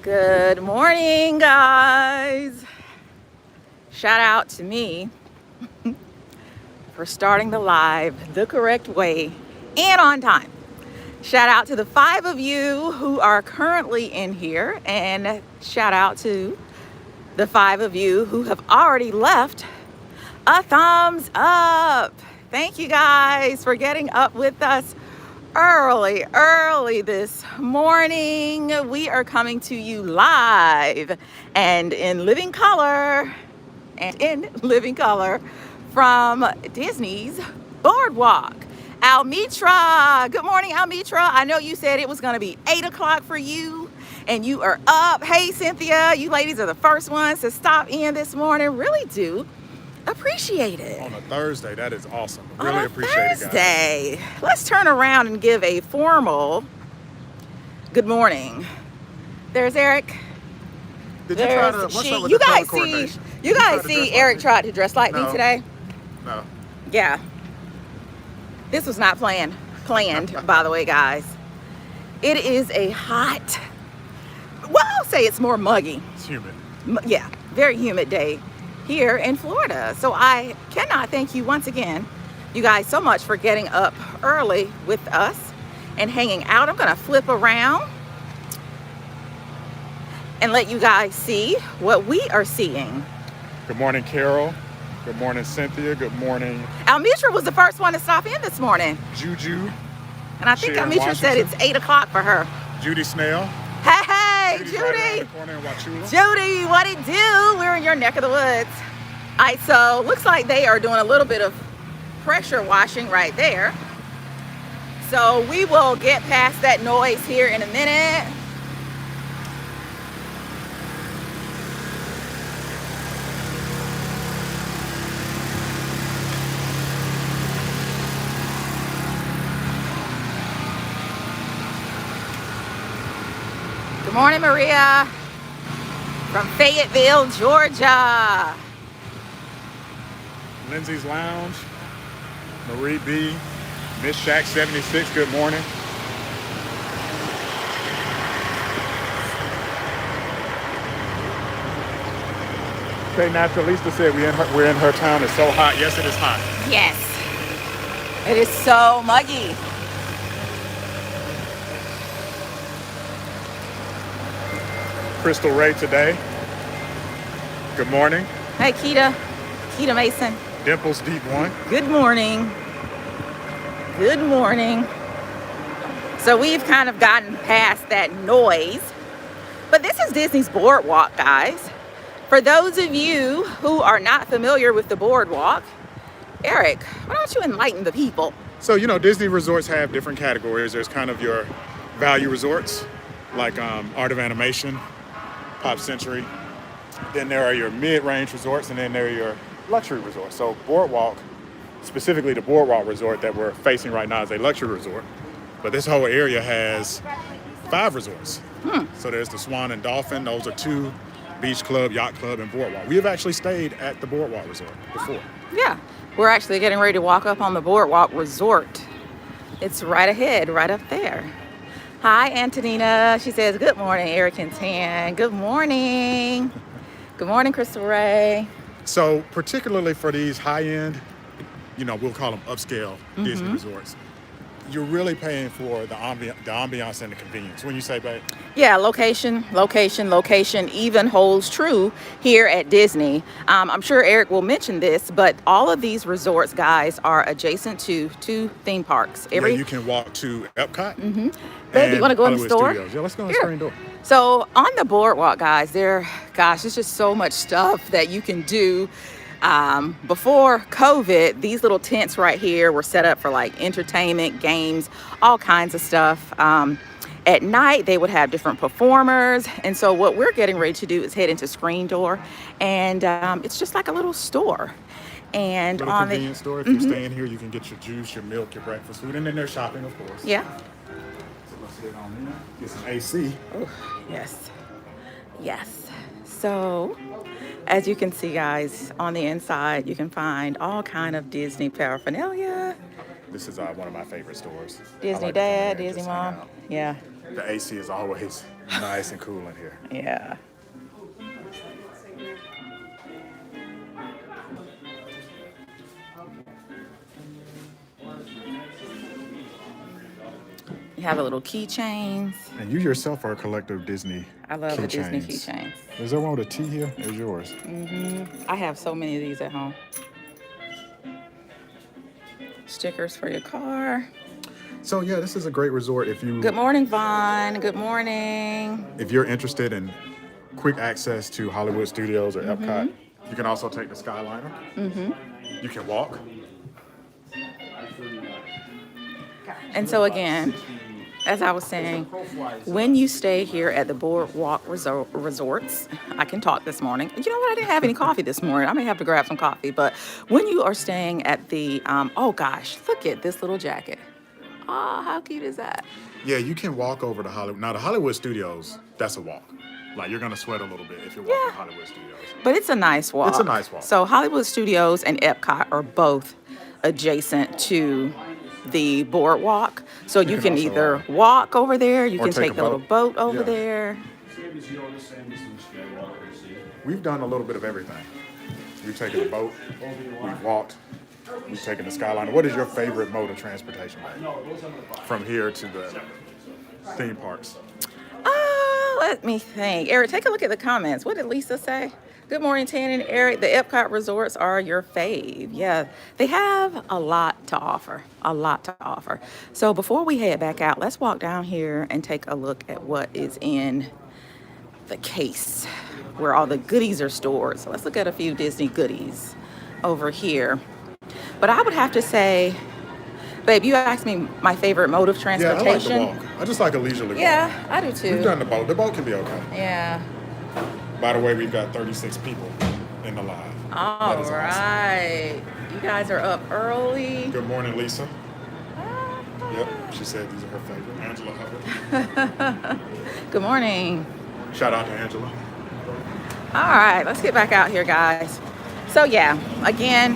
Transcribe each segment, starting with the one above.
Good morning, guys. Shout out to me for starting the live the correct way and on time. Shout out to the 5 of you who are currently in here, and shout out to the 5 of you who have already left a thumbs up. Thank you guys for getting up with us early this morning. We are coming to you live and in living color from Disney's Boardwalk. Almitra, good morning, Almitra. I know you said it was going to be 8 o'clock for you and you are up. Hey, Cynthia, you ladies are the first ones to stop in this morning. Really do appreciate it. On a Thursday, that is awesome. Really appreciate it, Thursday. Let's turn around and give a formal good morning. There's Eric. Did you try to, what's up with you the color guys see, coordination? you guys see Eric tried to dress like me today? No. Yeah. This was not planned, by the way, guys. It is a hot, well, I'll say it's more muggy. It's humid. Yeah, very humid day here in Florida. So I cannot thank you once again, you guys, so much for getting up early with us and hanging out. I'm gonna flip around and let you guys see what we are seeing. Good morning, Carol. Good morning, Cynthia. Good morning, Almitra was the first one to stop in this morning. Juju. And I think Sharon Almitra said it's 8 o'clock for her. Judy Snell. Hey, Judy's Judy. right around the corner in Wauchula. Judy, what it do? We're in your neck of the woods. All right, so looks like they are doing a little bit of pressure washing right there. So we will get past that noise here in a minute. Good morning, Maria, from Fayetteville, Georgia. Lindsay's Lounge. Marie B. Miss Shack 76. Good morning. Okay, Naturalista said we're in her town. It's so hot. Yes, it is hot. Yes, it is so muggy. Crystal Ray today. Good morning. Hey, Keita Mason. Dimples Deep One. Good morning. Good morning. So we've kind of gotten past that noise, but this is Disney's Boardwalk, guys. For those of you who are not familiar with the Boardwalk, Eric, why don't you enlighten the people? So, you know, Disney resorts have different categories. There's kind of your value resorts, like Art of Animation, Pop Century. Then there are your mid-range resorts, and then there are your luxury resorts. So Boardwalk, specifically the Boardwalk resort that we're facing right now, is a luxury resort. But this whole area has 5 resorts. So there's the Swan and Dolphin. Those are 2, Beach Club, Yacht Club, and Boardwalk. We have actually stayed at the Boardwalk resort before. Yeah, we're actually getting ready to walk up on the Boardwalk resort. It's right ahead, right up there. Hi, Antonina. She says, good morning, Eric and Tan. Good morning. Good morning, Crystal Ray. So particularly for these high-end, you know, we'll call them upscale Disney resorts, you're really paying for the ambiance and the convenience. When you say, babe? Yeah, location even holds true here at Disney. I'm sure Eric will mention this, but all of these resorts, guys, are adjacent to 2 theme parks. Yeah, you can walk to Epcot. Babe, you want to go in the store? Studios. Yeah, let's go in the screen door. So on the Boardwalk, guys, there's just so much stuff that you can do. Before COVID, these little tents right here were set up for like entertainment, games, all kinds of stuff. At night, they would have different performers. And so what we're getting ready to do is head into Screen Door. And it's just like a little store. And little on convenience store. If you're staying here, you can get your juice, your milk, your breakfast food. And then there's shopping, of course. Yeah. So let's get on in. Get some AC. Oh, yes. Yes. So as you can see, guys, on the inside, you can find all kind of Disney paraphernalia. This is one of my favorite stores. Disney I like Dad, to come in there and Disney just hang Mom. out. Yeah. The AC is always nice and cool in here. Yeah. You have a little keychains. And you yourself are a collector of Disney. I love the Disney keychains. keychains. Is there one with a T here? Is yours? I have so many of these at home. Stickers for your car. So yeah, this is a great resort if you. Good morning, Vaughn. Good morning. If you're interested in quick access to Hollywood Studios or Epcot, you can also take the Skyliner. You can walk. And so again, as I was saying, when you stay here at the Boardwalk Resorts, I can talk this morning. You know what? I didn't have any coffee this morning. I may have to grab some coffee. But when you are staying at the, oh gosh, look at this little jacket. Oh, how cute is that? Yeah, you can walk over to Hollywood. Now, the Hollywood Studios, that's a walk. Like, you're going to sweat a little bit if you're walking to Hollywood Studios. But it's a nice walk. It's a nice walk. So Hollywood Studios and Epcot are both adjacent to the Boardwalk. So you can either walk over there, you can take the little boat over there. We've done a little bit of everything. We've taken the boat, we've walked, we've taken the Skyliner. What is your favorite mode of transportation, from here to the theme parks? Let me think. Eric, take a look at the comments. What did Lisa say? Good morning, Tan and Eric. The Epcot resorts are your fave. Yeah, they have a lot to offer. A lot to offer. So before we head back out, let's walk down here and take a look at what is in the case, where all the goodies are stored. So let's look at a few Disney goodies over here. But I would have to say, babe, you asked me my favorite mode of transportation. Yeah, I like the walk. I just like a leisurely walk. Yeah, I do too. We've done the boat. The boat can be okay. Yeah. By the way, we've got 36 people in the live. All right. Awesome. You guys are up early. Good morning, Lisa. Yep, she said these are her favorite. Angela Hubbard. Good morning. Shout out to Angela. All right, let's get back out here, guys. So yeah, again.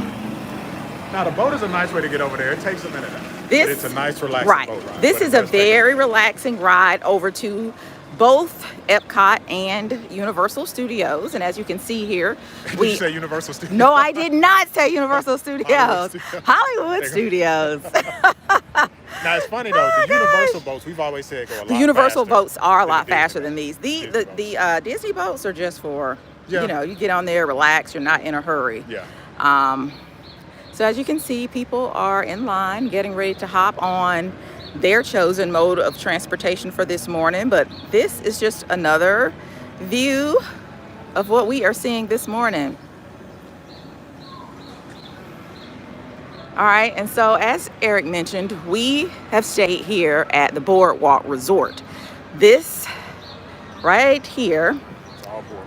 Now the boat is a nice way to get over there. It takes a minute. It's a nice, relaxing boat ride. This is a very relaxing ride over to both Epcot and Universal Studios. And as you can see here, Did you say Universal Studios? No, I did not say Universal Studios. Hollywood Studios. Now it's funny though, the Universal boats, we've always said go a lot faster. The Universal boats are a lot faster than these. The Disney boats are just for, you know, you get on there, relax, you're not in a hurry. Yeah. So as you can see, people are in line getting ready to hop on their chosen mode of transportation for this morning. But this is just another view of what we are seeing this morning. All right, and so as Eric mentioned, we have stayed here at the Boardwalk Resort. This right here,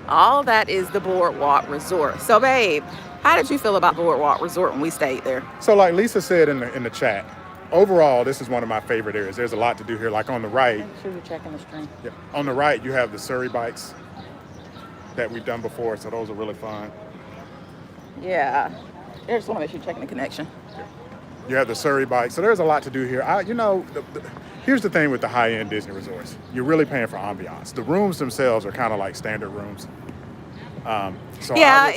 all that is the Boardwalk Resort. So babe, how did you feel about Boardwalk Resort when we stayed there? So like Lisa said in the chat, overall, this is one of my favorite areas. There's a lot to do here. Like on the right. Make sure you're checking the screen. Yeah, on the right, you have the Surrey bikes that we've done before. So those are really fun. Yeah. I just want to make sure you're checking the connection. Yeah. You have the Surrey bikes. So there's a lot to do here. You know, here's the thing with the high-end Disney resorts. You're really paying for ambiance. The rooms themselves are kind of like standard rooms. So yeah,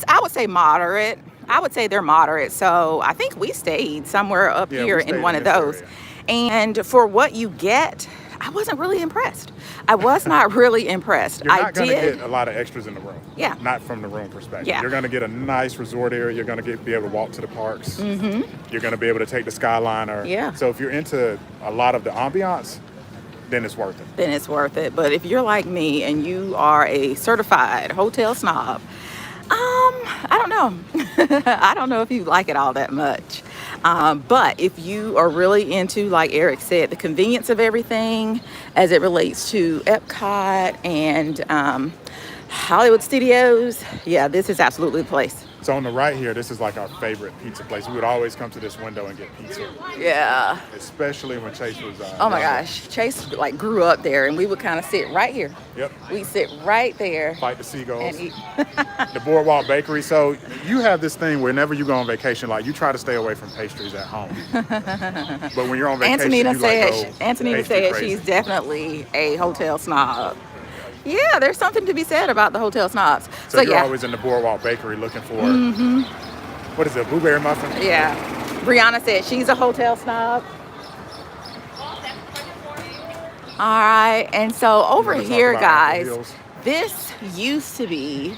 I would say moderate. I would say they're moderate. So I think we stayed somewhere up here in one of those. Area. And for what you get, I wasn't really impressed. I was not really impressed. You're not going to get a lot of extras in the room. Yeah. Not from the room perspective. Yeah. You're going to get a nice resort area. You're going to be able to walk to the parks. You're going to be able to take the Skyliner. Yeah. So if you're into a lot of the ambiance, then it's worth it. Then it's worth it. But if you're like me and you are a certified hotel snob, I don't know. I don't know if you like it all that much. But if you are really into, like Eric said, the convenience of everything as it relates to Epcot and Hollywood Studios, yeah, this is absolutely the place. So on the right here, this is like our favorite pizza place. We would always come to this window and get pizza. Yeah. Especially when Chase was Oh my younger. gosh, Chase like grew up there, and we would kind of sit right here. Yep. We sit right there Fight the seagulls. and eat. The Boardwalk Bakery. So you have this thing whenever you go on vacation, like you try to stay away from pastries at home. But when you're on vacation, Antonina you said, like go Antonina pastry said crazy. she's definitely a hotel snob. Yeah, there's something to be said about the hotel snobs. So you're yeah. always in the Boardwalk Bakery looking for, what is it, blueberry muffin? Yeah. Brianna said she's a hotel snob. All right, and so over wanna talk here, about Ample guys, Hills? this used to be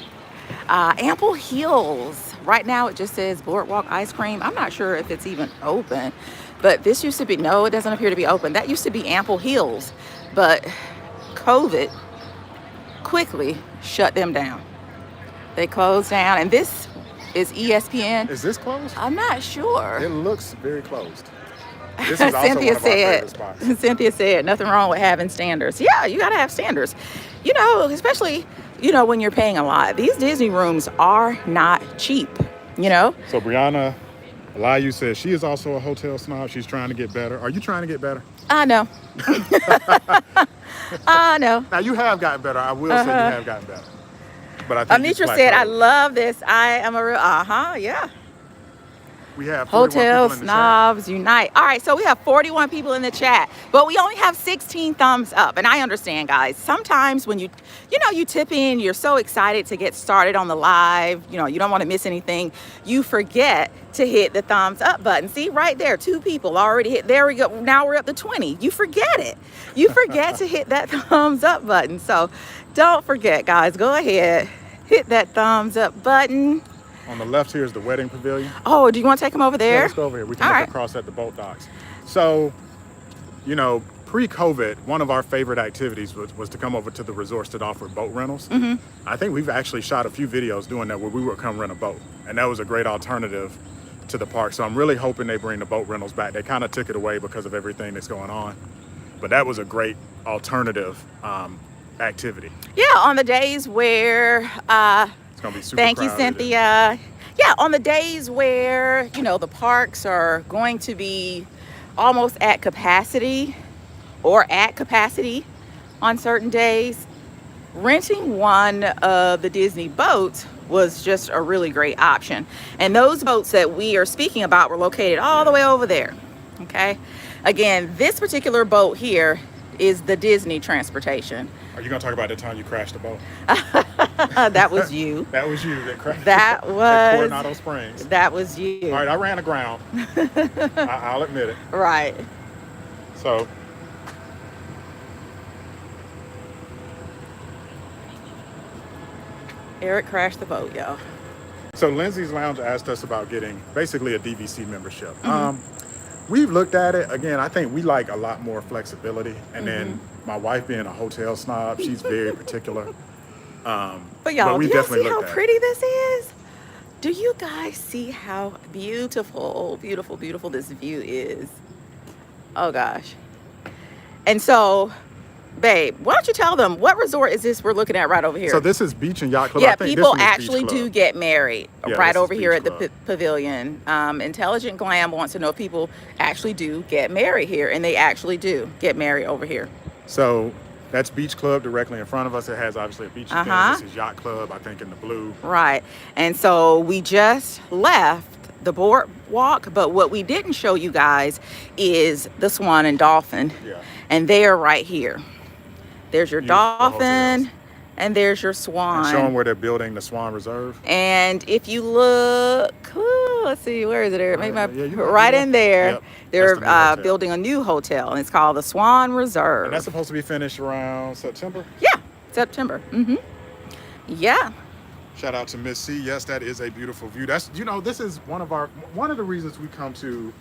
Ample Hills. Right now it just says Boardwalk Ice Cream. I'm not sure if it's even open, but this used to be, no, it doesn't appear to be open. That used to be Ample Hills, but COVID quickly shut them down. They closed down, and this is ESPN. Is this closed? I'm not sure. It looks very closed. This is also Cynthia one of our favorite said, spots. Cynthia said, nothing wrong with having standards. Yeah, you gotta have standards. You know, especially, you know, when you're paying a lot. These Disney rooms are not cheap, you know? So Brianna Eliu says she is also a hotel snob. She's trying to get better. Are you trying to get better? I know. I know. Now you have gotten better. I will say you have gotten better. But I think Amitra said, I love this. I am a real, yeah. We have 41 Hotel people in the chat. snobs unite. All right, so we have 41 people in the chat, but we only have 16 thumbs up. And I understand, guys. Sometimes when you tip in, you're so excited to get started on the live. You know, you don't want to miss anything. You forget to hit the thumbs up button. See, right there, 2 people already hit. There we go. Now we're up to 20. You forget it. You forget to hit that thumbs up button. So don't forget, guys. Go ahead, hit that thumbs up button. On the left here is the wedding pavilion. Oh, do you want to take them over there? Yeah, let's go over here. We can All look right. across at the boat docks. So, you know, pre-COVID, one of our favorite activities was to come over to the resorts that offer boat rentals. I think we've actually shot a few videos doing that where we would come rent a boat. And that was a great alternative to the park. So I'm really hoping they bring the boat rentals back. They kind of took it away because of everything that's going on. But that was a great alternative activity. Yeah, on the days where It's going to be super thank you, crowded. Cynthia. Yeah, on the days where, you know, the parks are going to be almost at capacity or at capacity on certain days, renting one of the Disney boats was just a really great option. And those boats that we are speaking about were located all the way over there. Okay. Again, this particular boat here is the Disney transportation. Are you going to talk about the time you crashed the boat? That was you. That was you that crashed. That at was Coronado Springs. that was you. All right, I ran aground. I'll admit it. Right. So, Eric crashed the boat, y'all. so Lindsay's Lounge asked us about getting basically a DVC membership. We've looked at it. Again, I think we like a lot more flexibility. And then my wife being a hotel snob, she's very particular. But y'all, we do y'all definitely see how looked at it. pretty this is? Do you guys see how beautiful, beautiful, beautiful this view is? Oh gosh. And so, babe, why don't you tell them what resort is this we're looking at right over here? So this is Beach and Yacht Club. Yeah, I think this people one is Beach actually do Club. get married Yeah, right this is over here Beach at the Club. pavilion. Intelligent Glam wants to know if people actually do get married here, and they actually do get married over here. So that's Beach Club directly in front of us. It has obviously a beach thing. This is Yacht Club, I think in the blue. Right. And so we just left the boardwalk, but what we didn't show you guys is the Swan and Dolphin. Yeah. And they are right here. There's your Beautiful dolphin, hotels. and there's your swan. And show them where they're building the Swan Reserve. And if you look, let's see, where is it? Maybe Yeah, you got it, right yeah. in there. Yep, They're that's the new hotel. building a new hotel, and it's called the Swan Reserve. And that's supposed to be finished around September. Yeah, September. Yeah. Shout out to Miss C. Yes, that is a beautiful view. That's, you know, this is one of the reasons we come to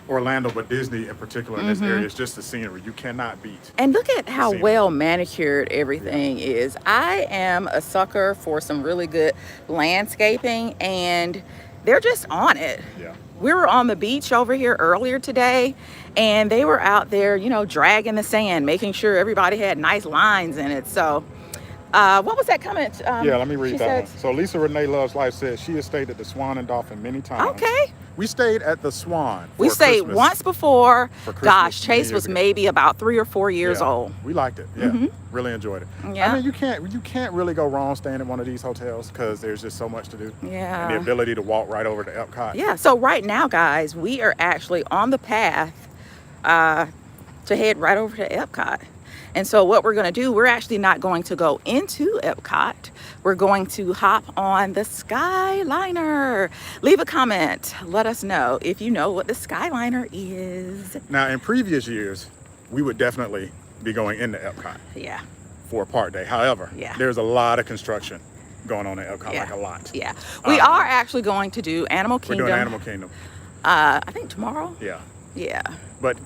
Orlando, but Disney in particular in this area is just the scenery. You cannot beat. And look at how scenery. well manicured everything is. I am a sucker for some really good landscaping, and they're just on it. Yeah. We were on the beach over here earlier today, and they were out there, you know, dragging the sand, making sure everybody had nice lines in it. So What was that comment? Yeah, let me read she that said, one. So Lisa Renee Loves Life says she has stayed at the Swan and Dolphin many times. Okay. We stayed at the Swan. We stayed Christmas, once before. for Christmas Gosh, many Chase years was ago. maybe about 3 or 4 years Yeah, old. we liked it. Yeah, really enjoyed it. Yeah. I mean, you can't really go wrong staying at one of these hotels because there's just so much to do. Yeah. And the ability to walk right over to Epcot. Yeah, so right now, guys, we are actually on the path to head right over to Epcot. And so what we're going to do, we're actually not going to go into Epcot. We're going to hop on the Skyliner. Leave a comment. Let us know if you know what the Skyliner is. Now, in previous years, we would definitely be going into Epcot Yeah. for a park day. However, Yeah. there's a lot of construction going on at Epcot, Yeah. like a lot. Yeah. We are actually going to do Animal We're Kingdom. doing Animal Kingdom. I think tomorrow. Yeah. Yeah. But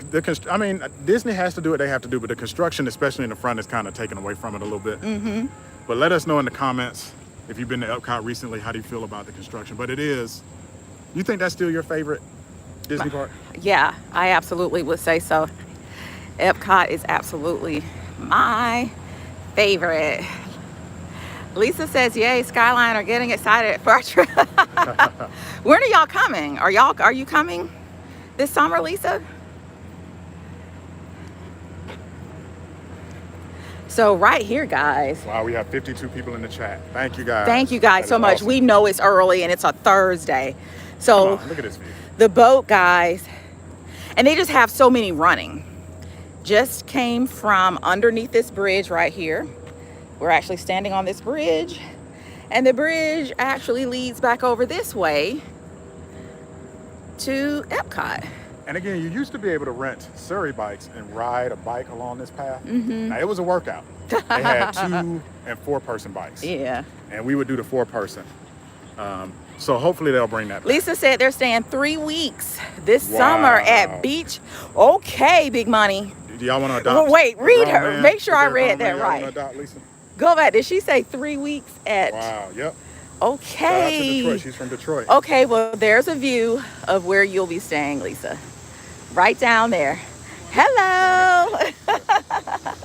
I mean, Disney has to do what they have to do, but the construction, especially in the front, is kind of taken away from it a little bit. But let us know in the comments if you've been to Epcot recently. How do you feel about the construction? But you think that's still your favorite Disney park? Yeah, I absolutely would say so. Epcot is absolutely my favorite. Lisa says, yay, Skyliner, getting excited for our trip. When are y'all coming? Are you coming this summer, Lisa? So right here, guys. Wow, we have 52 people in the chat. Thank you guys. Thank you guys That so is much. awesome. We know it's early and it's a Thursday. So Come on, look at this view. the boat, guys, and they just have so many running. Just came from underneath this bridge right here. We're actually standing on this bridge, and the bridge actually leads back over this way to Epcot. And again, you used to be able to rent Surrey bikes and ride a bike along this path. Now, it was a workout. They had 2- and 4-person bikes. Yeah. And we would do the 4-person. So hopefully they'll bring that back. Lisa said they're staying 3 weeks this summer at Beach. Okay, Big Money. Do y'all want to adopt? Well, wait, read a grown her. man? Make sure Is I there a read grown man that y'all right. wanna adopt, Lisa? Go back. Did she say 3 weeks at? Wow, yep. Okay. Shout out to Detroit. She's from Detroit. Okay, well, there's a view of where you'll be staying, Lisa. Right down there. Hello.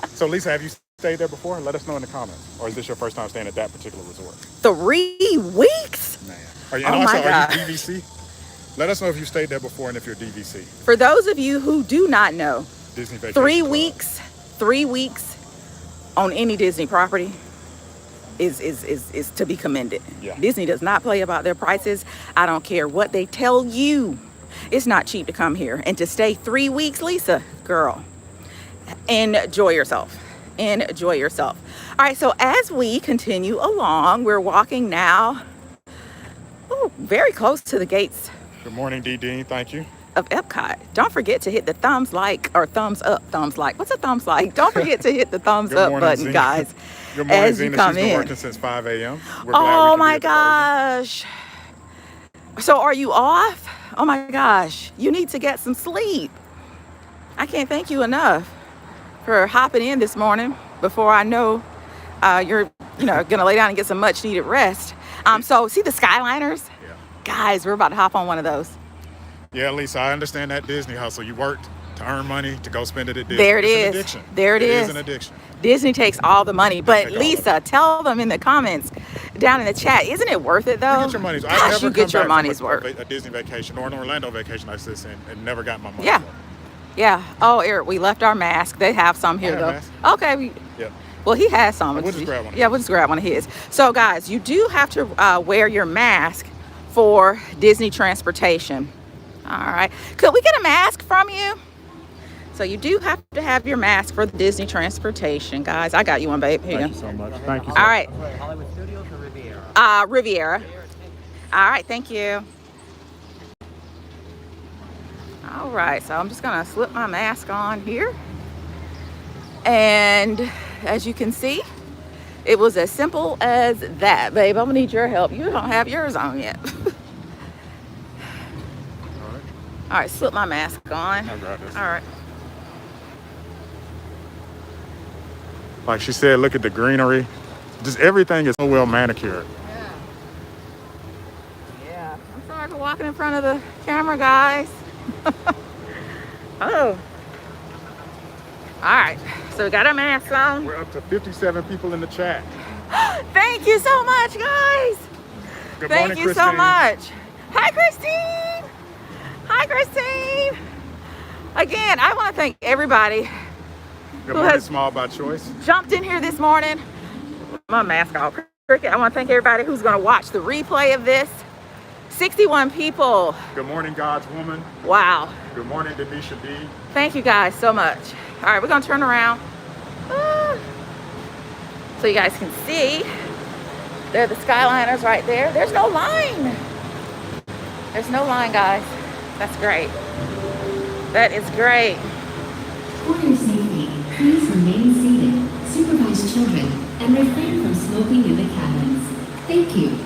So, Lisa, have you stayed there before? Let us know in the comments. Or is this your first time staying at that particular resort? 3 weeks? Man. Are you, Oh and my also, God. are you DVC? Let us know if you stayed there before and if you're DVC. For those of you who do not know, Disney Vacation 3 Club. weeks, 3 weeks on any Disney property is to be commended. Yeah. Disney does not play about their prices. I don't care what they tell you. It's not cheap to come here and to stay 3 weeks, Lisa, girl. Enjoy yourself. Enjoy yourself. All right, so as we continue along, we're walking now very close to the gates Good morning, D. Dean. Thank you. of Epcot. Don't forget to hit the thumbs like or thumbs up. Thumbs like. What's a thumbs like? Don't forget to hit the thumbs Good up morning, button, Zena. guys. Good morning, as you Zena. come She's been in. working since 5 a.m. We're glad we Oh can my be at the party. gosh. So are you off? Oh my gosh. You need to get some sleep. I can't thank you enough for hopping in this morning before I know you're gonna lay down and get some much needed rest. So see the Skyliners? Yeah. Guys, we're about to hop on one of those. Yeah, Lisa, I understand that Disney hustle. You worked to earn money to go spend it at Disney. There it It's is. an addiction. There it It is. is an addiction. Disney takes all the money, but take all of Lisa, tell them in the comments down in the chat, isn't it worth it though? You get your money's worth. Gosh, I've never you get your come back money's from worth. a Disney vacation or an Orlando vacation, I said, and never got my money. Yeah. Yeah. Oh, Eric, we left our mask. They have some here have though. masks. Okay. Yeah. Well, he has some. We'll just grab one of Yeah, we'll just grab one of his. So, guys, you do have to wear your mask for Disney transportation. All right. Could we get a mask from you? So you do have to have your mask for the Disney transportation, guys. I got you one, babe. Here you Thank go. you so much. Thank you. All right. Hollywood Studios or Riviera? Riviera. All right. Thank you. All right. So I'm just going to slip my mask on here. And as you can see, it was as simple as that, babe. I'm going to need your help. You don't have yours on yet. All right. Slip my mask on. I'll grab this. All right. Like she said, look at the greenery. Just everything is so well manicured. Yeah. I'm sorry for walking in front of the camera, guys. Oh. All right. So we got our masks on. We're up to 57 people in the chat. Thank you so much, guys. Good Thank morning, you so Christine. much. Hi, Christine. Hi, Christine. Again, I want to thank everybody Good who morning, has Small by Choice. jumped in here this morning. My mask off. Cricket. I want to thank everybody who's going to watch the replay of this. 61 people. Good morning, God's Woman. Wow. Good morning, Denisha D. Thank you guys so much. All right, we're going to turn around. So you guys can see. There are the Skyliners right there. There's no line. There's no line, guys. That's great. That is great. For your safety, please remain seated, supervise children, and refrain from smoking in the cabins. Thank you.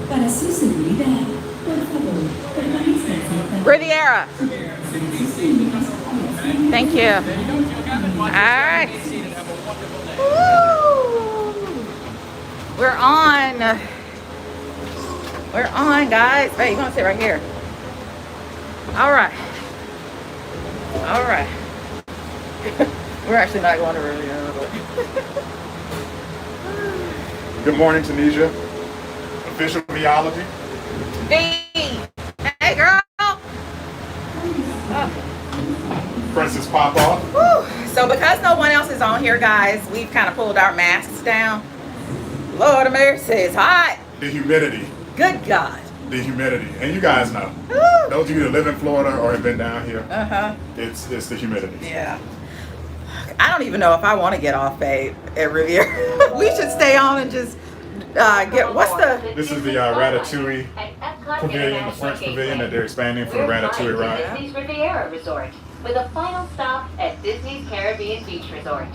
Para su seguridad, por favor, permanezcan. Riviera. Thank you. All right. Woo. We're on. We're on, guys. Hey, you're going to sit right here. All right. All right. We're actually not going to Riviera. Good morning, Tunisia. Official Meology. Hey, girl. Princess Pop Off. Whew. So because no one else is on here, guys, we've kind of pulled our masks down. Lord of mercy, it's hot. The humidity. Good God. The humidity. And you guys know. Woo. Those of you that live in Florida or have been down here, Uh-huh. it's the humidity. Yeah. I don't even know if I want to get off, babe, at Riviera. We should stay on and just get, what's the... This is the Ratatouille Pavilion, the French Pavilion that they're expanding for the Ratatouille ride. Disney's Riviera Resort, with a final stop at Disney's Caribbean Beach Resort.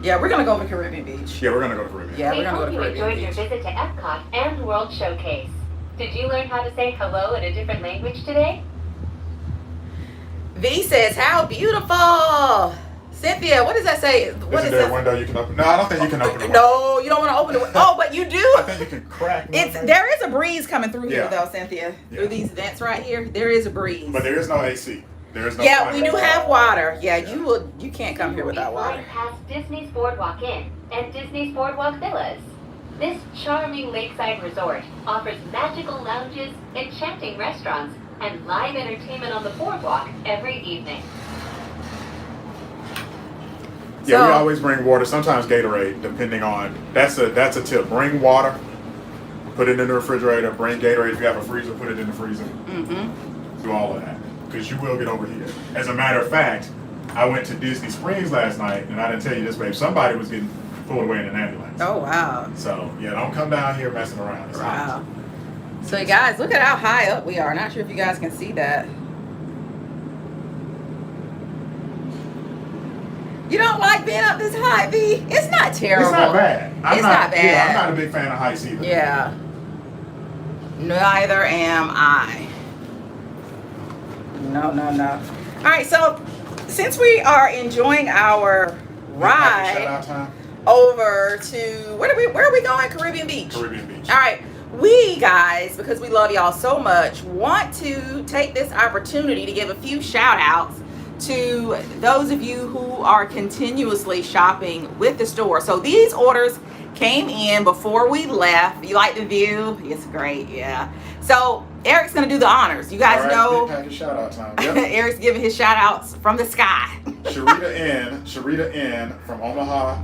Yeah, we're going to go to Caribbean Beach. Yeah, we're gonna go to Caribbean. Yeah, we're We going to go hope to you Caribbean enjoyed your Beach. visit to Epcot and World Showcase. Did you learn how to say hello in a different language today? V says, how beautiful. Cynthia, what does that say? What Isn't there a window you can open? No, I don't think you can open the window. No, you don't want to open it. Oh, but you do. I think you can crack one It's thing. there is a breeze coming through here Yeah. though, Cynthia. Yeah. Through these vents right here, there is a breeze. But there is no AC. There is no Yeah, climate. we do have water. Yeah, you can't come here without You will be water. flying past Disney's Boardwalk Inn and Disney's Boardwalk Villas. This charming lakeside resort offers magical lounges, enchanting restaurants, and live entertainment on the boardwalk every evening. Yeah, So- we always bring water. Sometimes Gatorade, depending on. That's a tip. Bring water. Put it in the refrigerator. Bring Gatorade if you have a freezer. Put it in the freezer. Mm-hmm. Do all of that because you will get overheated. As a matter of fact, I went to Disney Springs last night, and I didn't tell you this, babe. Somebody was getting pulled away in an ambulance. Oh wow. So yeah, don't come down here messing around. It's hot. Wow. So you guys, look at how high up we are. Not sure if you guys can see that. You don't like being up this high, V? It's not terrible. It's not bad. It's not bad. Yeah, I'm not a big fan of heights either. Yeah. Neither am I. No. All right, so since we are enjoying our Shout ride out time. over to where are we going? Caribbean Beach. Caribbean Beach. All right. We guys, because we love y'all so much, want to take this opportunity to give a few shout outs to those of you who are continuously shopping with the store. So these orders came in before we left. You like the view? It's great, yeah. So Eric's gonna do the honors. You guys All right, know big package shout out time. Yep. Eric's giving his shout outs from the sky. Sharita N from Omaha,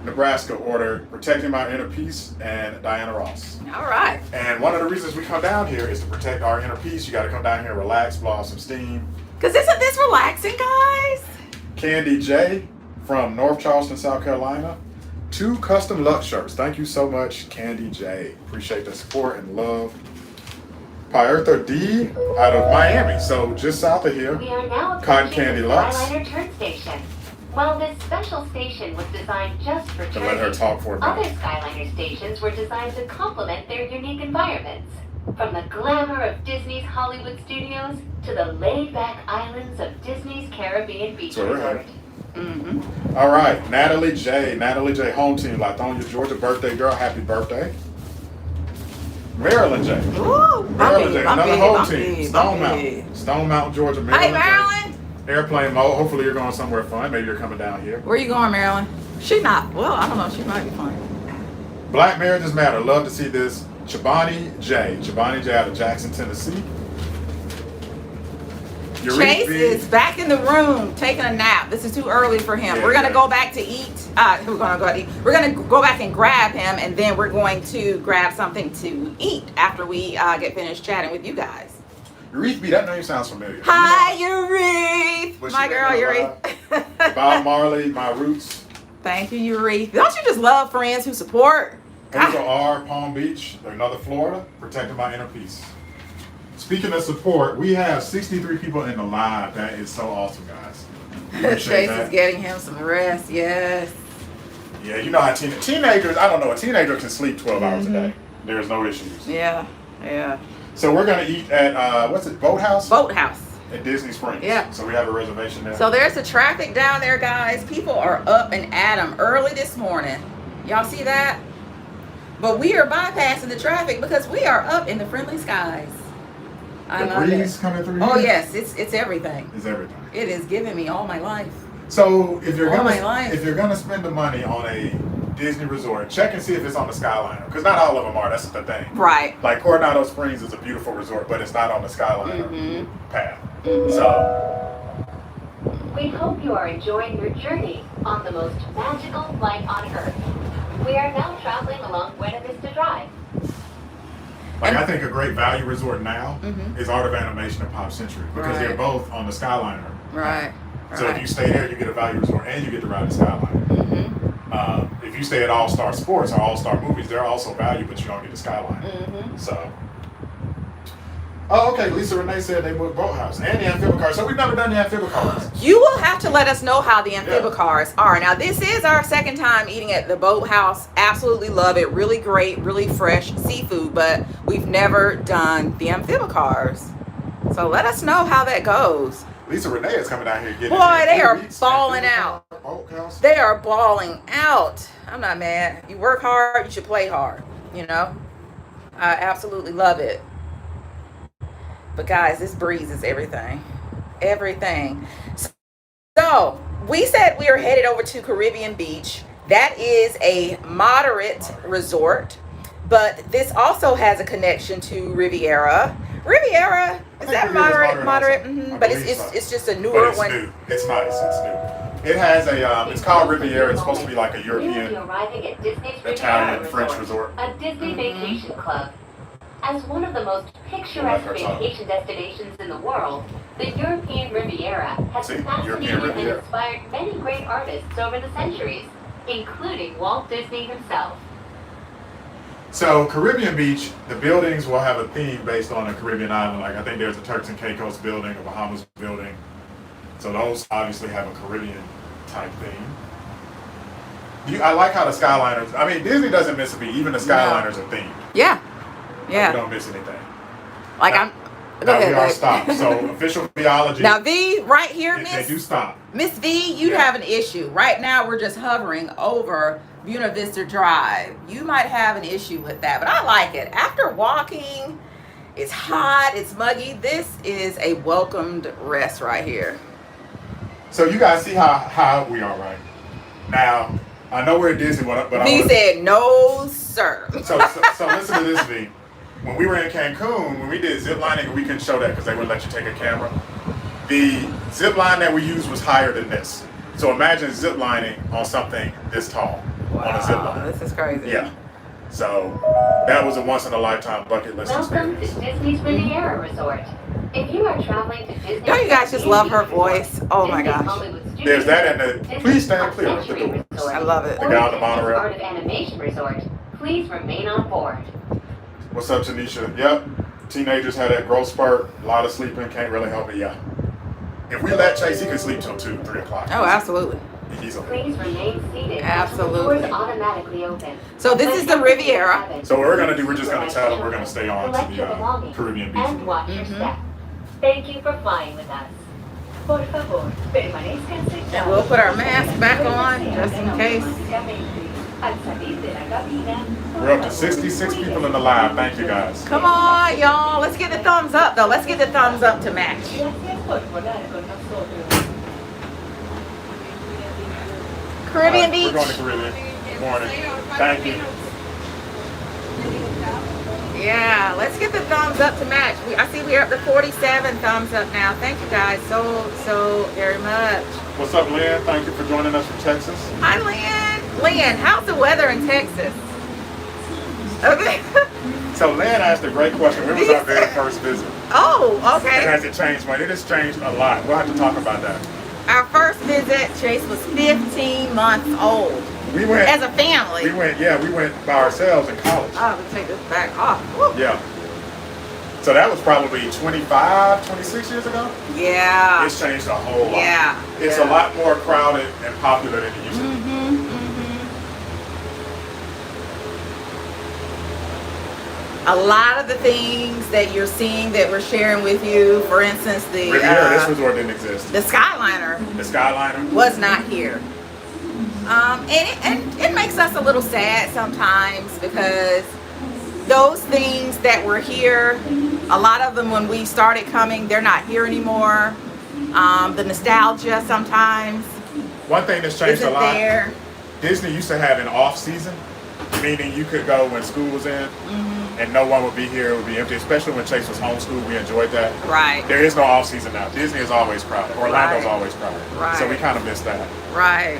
Nebraska ordered Protecting My Inner Peace and Diana Ross. All right. And one of the reasons we come down here is to protect our inner peace. You got to come down here and relax, blow off some steam. Because isn't this relaxing, guys? Candy J from North Charleston, South Carolina. 2 custom Lux shirts. Thank you so much, Candy J. Appreciate the support and love. Pyertha D out of Miami, so just south of here. We are now Cotton approaching Candy the Lux. Skyliner turn station. While this special station was designed just for To let her turning, talk for a other minute. Skyliner stations were designed to complement their unique environments. From the glamour of Disney's Hollywood studios to the laid-back islands of Disney's Caribbean Beach So we're Resort. Mm-hmm. All right, Natalie J, Home Team, Lithonia, Georgia, birthday girl, happy birthday. Maryland J. Ooh, Maryland J, another home bumpy, team. bumpy. Stone Mountain, Georgia, Hey, Maryland J. Marilyn. Airplane mode. Hopefully you're going somewhere fun. Maybe you're coming down here. Where you going, Marilyn? She not. Well, I don't know. She might be fine. Black marriages matter. Love to see this. Chobani J out of Jackson, Tennessee. Chase is back in the room taking a nap. This is too early for him. We're gonna go back to eat. We're gonna go back and grab him, and then we're going to grab something to eat after we get finished chatting with you guys. Urith B, that name sounds familiar. Hi, Urith. My girl, Urith. Bob Marley, My Roots. Thank you, Urith. Don't you just love friends who support? Hazel R, Palm Beach, another Florida, protecting my inner peace. Speaking of support, we have 63 people in the live. That is so awesome, guys. Chase is getting him some rest, yes. Yeah, you know how teenagers, I don't know, a teenager can sleep 12 hours a day. There's no issues. Yeah, yeah. So we're going to eat at, what's it, Boathouse? Boathouse. At Disney Springs. Yeah. So we have a reservation there. So there's the traffic down there, guys. People are up and at 'em early this morning. Y'all see that? But we are bypassing the traffic because we are up in the friendly skies. I love breeze it. Coming through Oh here? yes, it's everything. It's everything. It is giving me all my life. So if you're gonna spend the money on a Disney resort, check and see if it's on the Skyliner, because not all of them are. That's the thing. Right. Like Coronado Springs is a beautiful resort, but it's not on the Skyliner path. So we hope you are enjoying your journey on the most magical flight on Earth. We are now traveling along Buena Vista Drive. I think a great value resort now is Art of Animation and Pop Century, because they're both on the Skyliner. Right. So if you stay there, you get a value resort and you get to ride the Skyliner. If you stay at All Star Sports or All Star Movies, they're also value, but you don't get the Skyliner. So. Oh, okay. Lisa Renee said they booked Boathouse and the Amphibicars. So we've never done the Amphibicars. You will have to let us know how the Amphibicars are. Now, this is our second time eating at the Boathouse. Absolutely love it. Really great, really fresh seafood, but we've never done the Amphibicars. So let us know how that goes. Lisa Renee is coming down here getting. Boy, they are balling out. They are balling out. I'm not mad. You work hard, you should play hard. You know? I absolutely love it. But guys, this breeze is everything. Everything. So, we said we are headed over to Caribbean Beach. That is a moderate resort. But this also has a connection to Riviera. Riviera, is that moderate? But it's just a newer one. New. It's nice. It's new. It has a, it's called Riviera. It's supposed to be like a European, Italian, French resort. A Disney vacation club. As one of the most picturesque vacation destinations in the world, the European Riviera has fascinated and inspired many great artists over the centuries, including Walt Disney himself. So Caribbean Beach, the buildings will have a theme based on a Caribbean island. Like I think there's a Turks and Caicos building, a Bahamas building. So those obviously have a Caribbean type theme. I like how the Skyliners, I mean, Disney doesn't miss a beat. Even the Skyliners are themed. Yeah. Yeah. We don't miss anything. Like now, go ahead, we are stopped. So official theology. Now V, right here, Miss. They do stop. Miss V, you have an issue. Right now we're just hovering over Buena Vista Drive. You might have an issue with that, but I like it. After walking, it's hot, it's muggy. This is a welcomed rest right here. So you guys see how we are right now. I know we're at Disney, but V said no, sir. So listen to this, V. When we were in Cancun, when we did zip lining, we couldn't show that because they wouldn't let you take a camera. The zip line that we used was higher than this. So imagine zip lining on something this tall on a zip line. This is crazy. Yeah. So that was a once in a lifetime bucket list experience. Welcome to Disney's Riviera Resort. If you are traveling to Disney, don't you guys just love her voice? Oh my gosh. There's that and the please stand clear of the doors. I love it. The guy on the monorail. Art of Animation Resort. Please remain on board. What's up, Tanisha? Yep. Teenagers had that growth spurt, a lot of sleeping, can't really help it. Yeah. If we let Chase, he could sleep till 2, 3 o'clock. Oh, absolutely. He's okay. Please remain seated. Absolutely. Doors automatically open. So this is the Riviera. So what we're gonna do, we're just gonna tell them we're gonna stay on to the Caribbean Beach. And watch your step. Thank you for flying with us. Por favor, permanezcan sentados. And we'll put our mask back on just in case. We're up to 66 people in the live. Thank you guys. Come on, y'all. Let's get the thumbs up, though. Let's get the thumbs up to match. Caribbean Beach. We're going to Caribbean. Good morning. Thank you. Yeah, let's get the thumbs up to match. I see we're up to 47 thumbs up now. Thank you guys so very much. What's up, Lynn? Thank you for joining us from Texas. Hi, Lynn. Lynn, how's the weather in Texas? Okay. So Lynn asked a great question. When was our very first visit? Oh, And okay. has it changed much? It has changed a lot. We'll have to talk about that. Our first visit, Chase was 15 months old. We went As a family. We went by ourselves in college. Oh, we take this back off. Woo. Yeah. So that was probably 25, 26 years ago. Yeah. It's changed a whole lot. Yeah. It's Yeah. a lot more crowded and popular than it used to be. A lot of the things that you're seeing that we're sharing with you, for instance, the Riviera, this resort didn't exist. the Skyliner The Skyliner. was not here. And it makes us a little sad sometimes because those things that were here, a lot of them when we started coming, they're not here anymore. The nostalgia sometimes One thing that's changed a isn't lot. there. Disney used to have an off season, meaning you could go when school was in, and no one would be here. It would be empty, especially when Chase was homeschooled. We enjoyed that. Right, There is no off season now. Disney is always crowded. Orlando's Right. always crowded. Right. So we kind of missed that. right.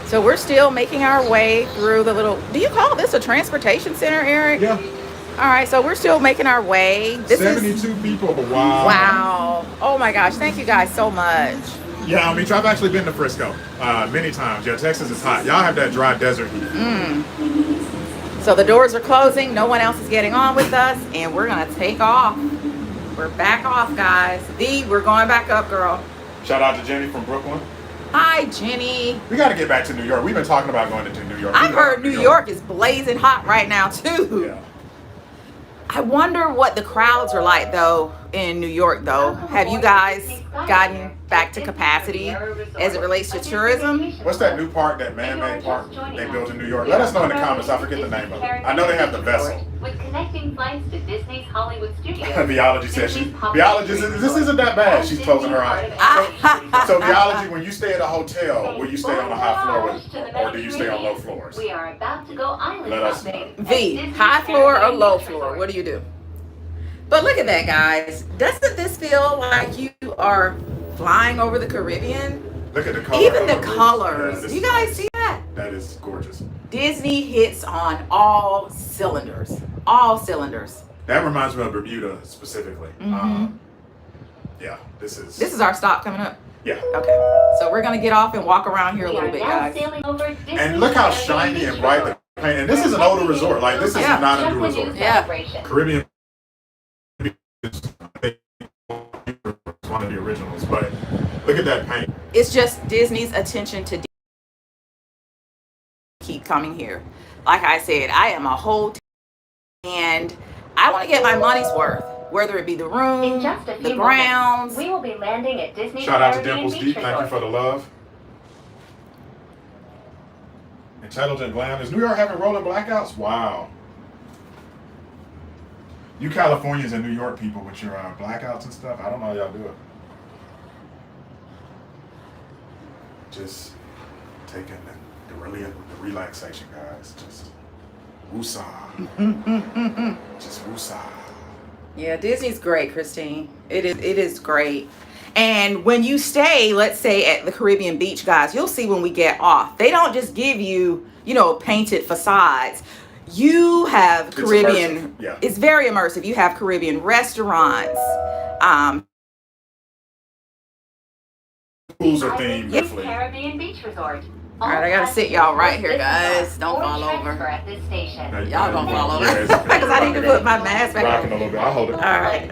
So we're still making our way through the little, do you call this a transportation center, Eric? Yeah. All right, so we're still making our way. This is 72 people. Wow. wow. Oh my gosh, thank you guys so much. Yeah, I mean, I've actually been to Frisco many times. Yeah, Texas is hot. Y'all have that dry desert heat. So the doors are closing, no one else is getting on with us, and we're gonna take off. We're back off, guys. We're going back up, girl. Shout out to Jenny from Brooklyn. Hi, Jenny. We got to get back to New York. We've been talking about going to New York. I've heard New York is blazing hot right now too. Yeah. I wonder what the crowds are like though in New York though. Have you guys gotten back to capacity as it relates to tourism? What's that new park, that man-made park they built in New York? Let us know in the comments. I forget the name of it. I know they have the vessel. With connecting flights to Disney's Hollywood Studios. Biology says this isn't that bad. She's closing her eyes. So Biology, when you stay at a hotel, will you stay on the high floor or do you stay on low floors? We are about to go island Let us hopping know. at V, Disney's high floor or Caribbean low Beach floor? Resort. What do you do? But look at that, guys. Doesn't this feel like you are flying over the Caribbean? Look at the color. Even of the roof. colors. Yeah, this You is guys nice. see that? That is gorgeous. Disney hits on all cylinders. All cylinders. That reminds me of Bermuda specifically. Yeah, this is our stop coming up. yeah. Okay. So we're gonna get off and walk around here a We little are bit, now guys. sailing over Disney's And look how Caribbean shiny Beach and bright Resort. the paint. And this is an older resort. Like this is Yeah. not a Just new when you resort. Yeah. celebration. Caribbean is one of the originals, but look at that paint. It's just Disney's attention to keep coming here. Like I said, I am a whole and I want to get my money's worth, whether it be the room, In just a the few grounds. moments, we will be landing at Disney's Shout out to Caribbean Dimples Beach Deep. Thank you Resort. for the love. Intelligent Glam. Is New York having rolling blackouts? Wow. You Californians and New York people with your blackouts and stuff, I don't know how y'all do it. Just taking the relaxation, guys. Just woosah. Just woosah. Yeah, Disney's great, Christine. It is great. And when you stay, let's say at the Caribbean beach, guys, you'll see when we get off. They don't just give you, painted facades. You have Caribbean. Immersive, yeah. It's very immersive. You have Caribbean restaurants. Pools are themed Disney's beautifully. Caribbean Beach Resort. All right, I gotta sit y'all right here, guys. Don't fall over. At this station. Now, Y'all gonna fall over. Yeah, it's- Because I need to put my mask back Rocking a on. little bit. I'll hold it. All right.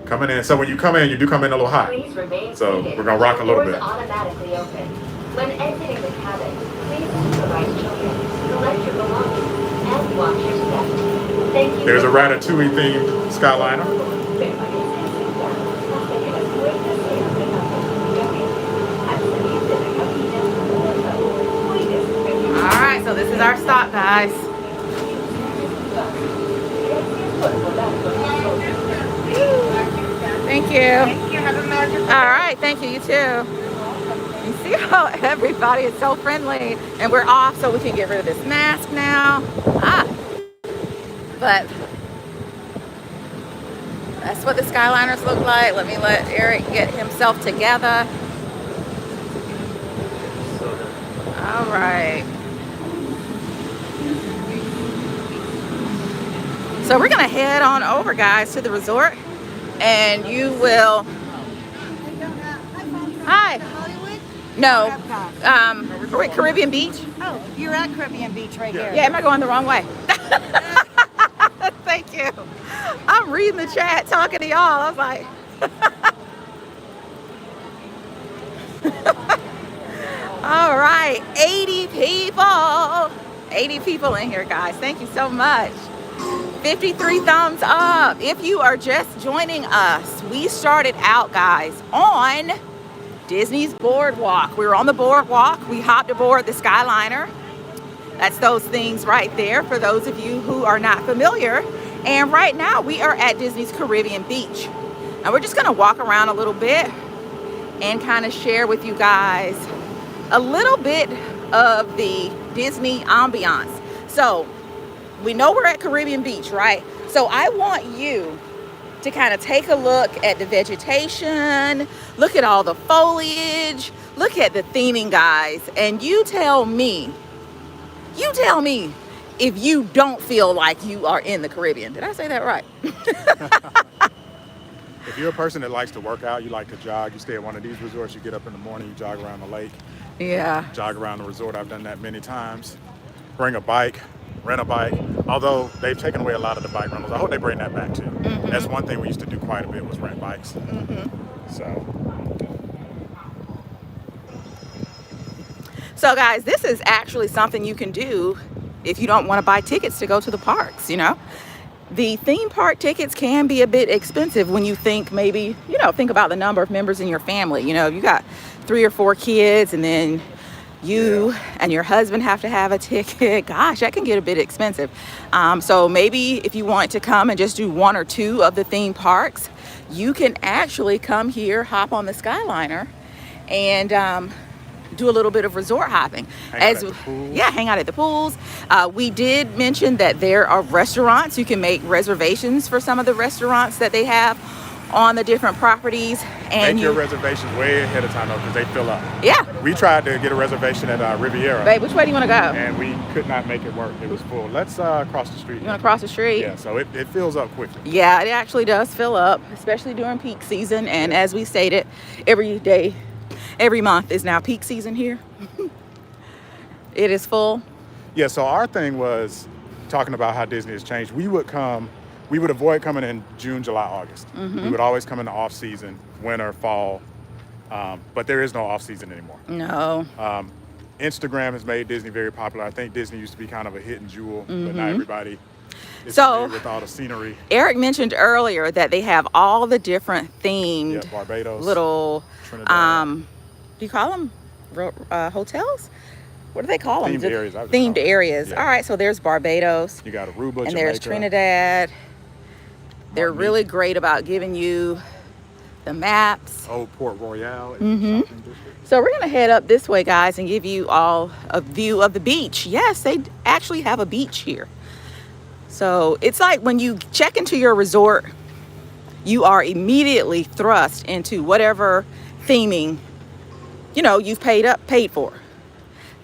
Coming in. So when you come in, you do come in a little hot. Please remain So seated. we're gonna rock a little Doors bit. automatically open. When exiting the cabin, please supervise children, collect your belongings, and watch your steps. Thank you. There's a Ratatouille themed Skyliner. All right, so this is our stop, guys. Thank you. All right, thank you. You too. You see how everybody is so friendly, and we're off, so we can get rid of this mask now. but that's what the Skyliners look like. Let me let Eric get himself together. All right. So we're gonna head on over, guys, to the resort, and you will. Hi. Hollywood? No. Epcot. We're at Caribbean Beach. Oh, you're at Caribbean Beach right here. Yeah, am I going the wrong way? Thank you. I'm reading the chat, talking to y'all. I was like, all right, 80 people. 80 people in here, guys. Thank you so much. 53 thumbs up. If you are just joining us, we started out, guys, on Disney's Boardwalk. We were on the Boardwalk. We hopped aboard the Skyliner. That's those things right there for those of you who are not familiar. And right now we are at Disney's Caribbean Beach. Now we're just gonna walk around a little bit and kind of share with you guys a little bit of the Disney ambiance. So we know we're at Caribbean Beach, right? So I want you to kind of take a look at the vegetation, look at all the foliage, look at the theming, guys, and you tell me if you don't feel like you are in the Caribbean. Did I say that right? If you're a person that likes to work out, you like to jog, you stay at one of these resorts, you get up in the morning, you jog around the lake, Yeah. jog around the resort. I've done that many times. Bring a bike, rent a bike. Although they've taken away a lot of the bike rentals. I hope they bring that back too. Mm-hmm. That's one thing we used to do quite a bit, was rent bikes. So guys, this is actually something you can do if you don't want to buy tickets to go to the parks, you know. The theme park tickets can be a bit expensive when you think maybe, you know, think about the number of members in your family. You know, you got 3 or 4 kids and then you and your husband have to have a ticket. Gosh, that can get a bit expensive. So maybe if you want to come and just do 1 or 2 of the theme parks, you can actually come here, hop on the Skyliner, and do a little bit of resort hopping. Hang out at the pools. Yeah, hang out at the pools. We did mention that there are restaurants. You can make reservations for some of the restaurants that they have on the different properties. And Make your reservations way ahead of time though, because they fill up. Yeah. We tried to get a reservation at Riviera. Babe, which way do you want to go? And we could not make it work. It was full. Let's cross the street. You want to cross the street? Yeah, so it fills up quickly. Yeah, it actually does fill up, especially during peak season. And as we stated, every day, every month is now peak season here. It is full. Yeah, so our thing was talking about how Disney has changed. We would avoid coming in June, July, August. We would always come in the off season, winter, fall, but there is no off season anymore. No. Instagram has made Disney very popular. I think Disney used to be kind of a hidden jewel, but now everybody is So- familiar with all the scenery. Eric mentioned earlier that they have all the different themed Yeah, Barbados, little, Trinidad. do you call them hotels? What do they call them? Themed areas, I would Themed call them. areas. Yeah. All right, so there's Barbados, You got Aruba, and Jamaica, there's Trinidad. They're Martinique. really great about giving you the maps. Old Port Royale. Shopping district. So we're gonna head up this way, guys, and give you all a view of the beach. Yes, they actually have a beach here. So it's like when you check into your resort, you are immediately thrust into whatever theming, you know, you've paid for.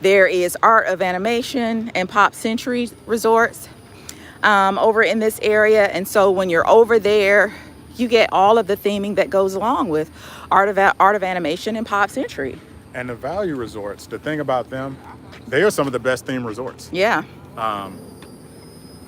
There is Art of Animation and Pop Century resorts over in this area. And so when you're over there, you get all of the theming that goes along with Art of Animation and Pop Century. And the value resorts, the thing about them, they are some of the best themed resorts. Yeah.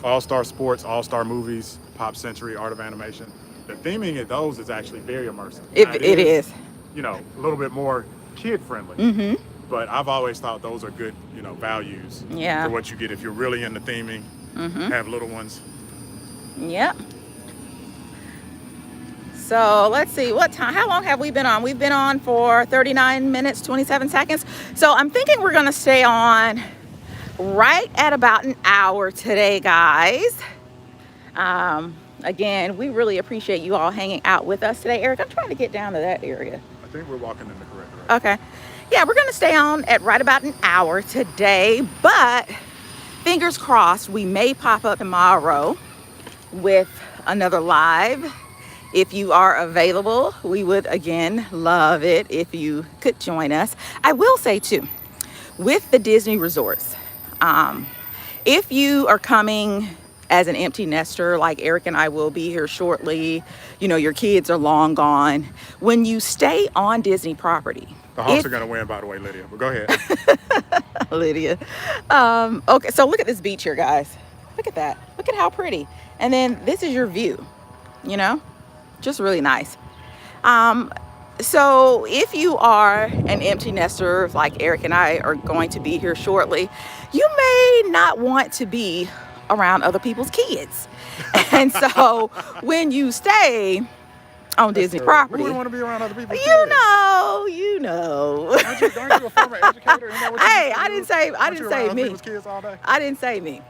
All-Star Sports, All-Star Movies, Pop Century, Art of Animation. The theming at those is actually very immersive. Now, It is. You know, a little bit more kid-friendly. But I've always thought those are good, you know, values Yeah. for what you get if you're really into theming, have little ones. Yep. So let's see, what time, how long have we been on? We've been on for 39 minutes, 27 seconds. So I'm thinking we're gonna stay on right at about an hour today, guys. Again, we really appreciate you all hanging out with us today. Eric, I'm trying to get down to that area. I think we're walking in the correct direction. Okay. Yeah, we're gonna stay on at right about an hour today, but fingers crossed, we may pop up tomorrow with another live. If you are available, we would again love it if you could join us. I will say too, with the Disney resorts, if you are coming as an empty nester, like Eric and I will be here shortly, you know, your kids are long gone. When you stay on Disney property, The Hawks are going to win, by the way, Lydia. But go ahead. Lydia. Okay, so look at this beach here, guys. Look at that. Look at how pretty. And then this is your view, you know, just really nice. So if you are an empty nester, like Eric and I are going to be here shortly, you may not want to be around other people's kids. And so when you stay on Disney property, We don't want to be around other people's you kids. know. Aren't you a former educator? Isn't that what you Hey, used to I do? didn't say Weren't you around other me. people's kids all day? I didn't say me.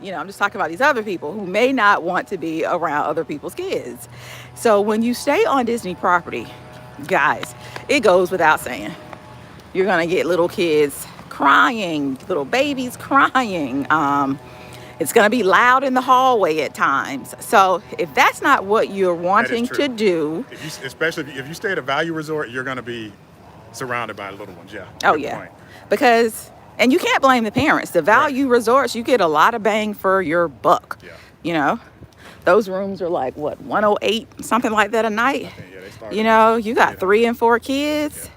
You know, I'm just talking about these other people who may not want to be around other people's kids. So when you stay on Disney property, guys, it goes without saying, you're gonna get little kids crying, little babies crying. It's gonna be loud in the hallway at times. So if that's not what you're wanting true. to do, Especially if you stay at a value resort, you're going to be surrounded by little ones. Yeah. oh Good yeah, point. because, and you can't blame the parents. The value resorts, you get a lot of bang for your buck. Yeah. You know, those rooms are like what, 108, something like that a night. Yeah, they start. You know, you got 3 and 4 kids. Yeah.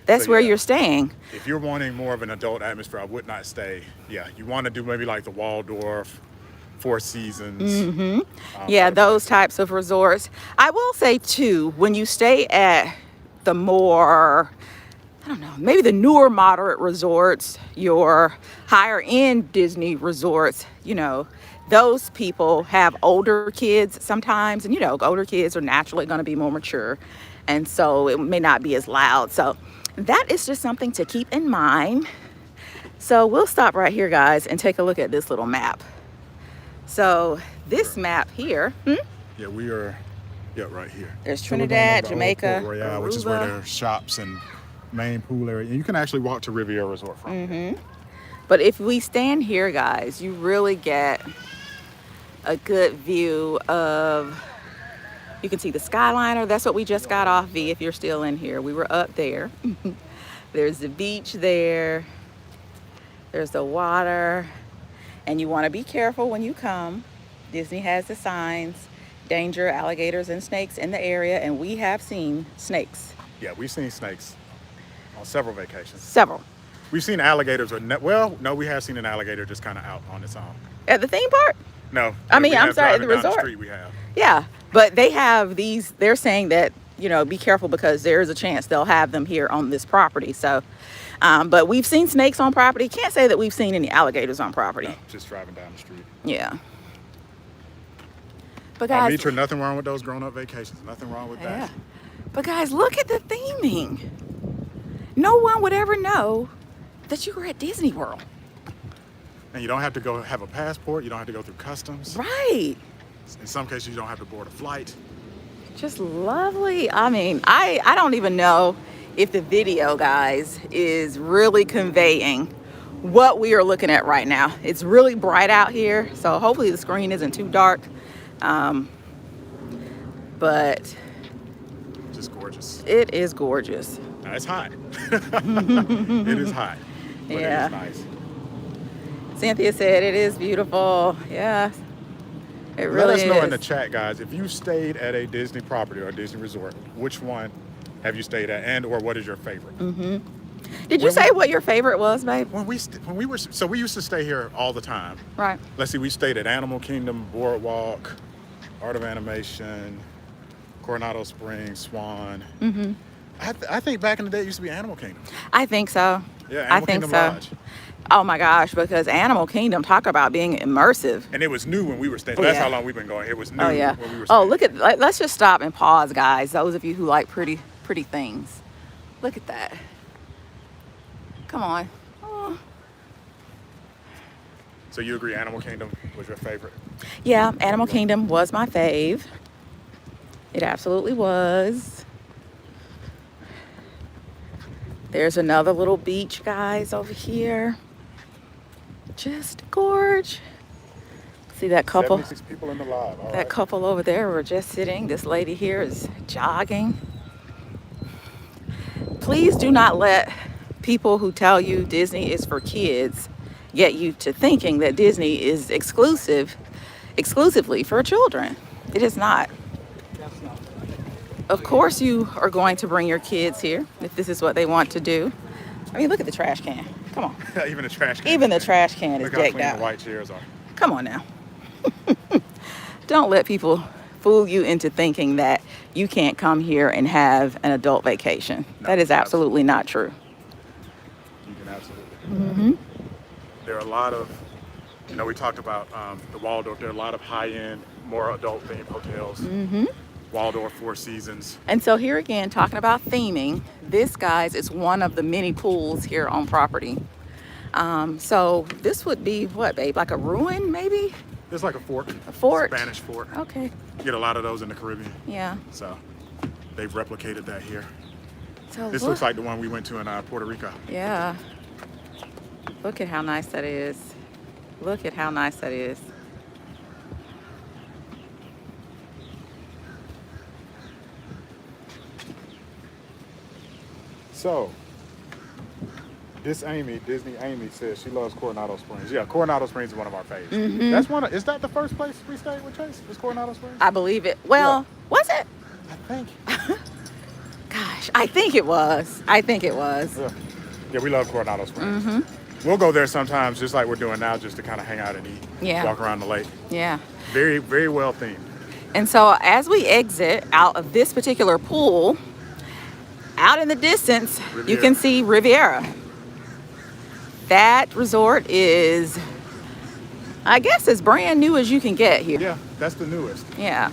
That's So, where yeah. you're staying. If you're wanting more of an adult atmosphere, I would not stay. Yeah, you want to do maybe like the Waldorf, Four Seasons. Yeah, those types of resorts. I will say too, when you stay at the more, I don't know, maybe the newer moderate resorts, your higher end Disney resorts, you know, those people have older kids sometimes, and you know, older kids are naturally going to be more mature, and so it may not be as loud. So that is just something to keep in mind. So we'll stop right here, guys, and take a look at this little map. So this map here, Yeah, we are. Yeah, right here. There's So we're going Trinidad, over to Old Jamaica, Port Royale, which is where Aruba. there are shops and main pool area, and you can actually walk to Riviera Resort from. here. but if we stand here, guys, you really get a good view of, you can see the Skyliner. That's what we just got off, V, if you're still in here. We were up there. There's the beach there. There's the water. And you want to be careful when you come. Disney has the signs, danger, alligators and snakes in the area, and we have seen snakes. Yeah, we've seen snakes on several vacations. Several. We've seen alligators, no, we have seen an alligator just kind of out on its own. At the theme park? No, I mean, we I'm have sorry, at the driving down resort. street we have. Yeah, but they have these, they're saying that, you know, be careful because there is a chance they'll have them here on this property. So, but we've seen snakes on property. Can't say that we've seen any alligators on property. No, just driving down the street. Yeah. But On guys, Mitra, nothing wrong with those grown-up vacations. Nothing wrong with yeah. that. But guys, look at the theming. No one would ever know that you were at Disney World. And you don't have to go have a passport. You don't have to go through customs. Right. In some cases, you don't have to board a flight. Just lovely. I mean, I don't even know if the video, guys, is really conveying what we are looking at right now. It's really bright out here, so hopefully the screen isn't too dark. But Just gorgeous. it is gorgeous. Now, it's hot. It is hot. But Yeah. it is nice. Cynthia said it is beautiful. Yeah, it really Let us know is. in the chat, guys, if you stayed at a Disney property or a Disney resort, which one have you stayed at, and or what is your favorite? Did you when say we- what your favorite was, babe? When we were, so we used to stay here all the time. Right. Let's see, we stayed at Animal Kingdom, Boardwalk, Art of Animation, Coronado Springs, Swan. I think back in the day it used to be Animal Kingdom. I think so. Yeah, I Animal think Kingdom so. Lodge. Oh my gosh, because Animal Kingdom, talk about being immersive. And it was new when we were staying. That's Yeah. how long we've been going. It was new Oh yeah. when we were Oh, staying. look at, let's just stop and pause, guys. Those of you who like pretty things. Look at that. Come on. Oh. So you agree Animal Kingdom was your favorite? Yeah, Animal Kingdom was my fave. It absolutely was. There's another little beach, guys, over here. Just gorge. See that couple? 76 people in the live. All That right. couple over there were just sitting. This lady here is jogging. Please do not let people who tell you Disney is for kids get you to thinking that Disney is exclusively for children. It is not. Of course you are going to bring your kids here if this is what they want to do. I mean, look at the trash can. Come on. Even the trash can. Even the trash can is Look how decked clean out. the white chairs are. Come on now. Don't let people fool you into thinking that you can't come here and have an adult vacation. No, that is absolutely not true. You can absolutely. Mm-hmm. There are a lot of, you know, we talked about the Waldorf. There are a lot of high-end, more adult-themed hotels. Mm-hmm. Waldorf, Four Seasons. And so here again, talking about theming, this, guys, is one of the many pools here on property. So this would be what, babe? Like a ruin, maybe? It's like a fort. A fort? Spanish fort. Okay. You get a lot of those in the Caribbean. Yeah. So they've replicated that here. So This looks like the one we went to in Puerto Rico. Yeah. Look at how nice that is. Look at how nice that is. So, this Amy, Disney Amy, says she loves Coronado Springs. Yeah, Coronado Springs is one of our favorites. Mm-hmm. That's one. Is that the first place we stayed with Chase? Was Coronado Springs? I believe it. Well, was it? I think. Gosh, I think it was. I think it was. Yeah, we love Coronado Springs. Mm-hmm. We'll go there sometimes, just like we're doing now, just to kind of hang out and eat. Yeah. Walk around the lake. Yeah. Very, very well themed. And so as we exit out of this particular pool, out in the distance, you Riviera. can see Riviera. That resort is, I guess, as brand new as you can get here. Yeah, that's the newest. Yeah.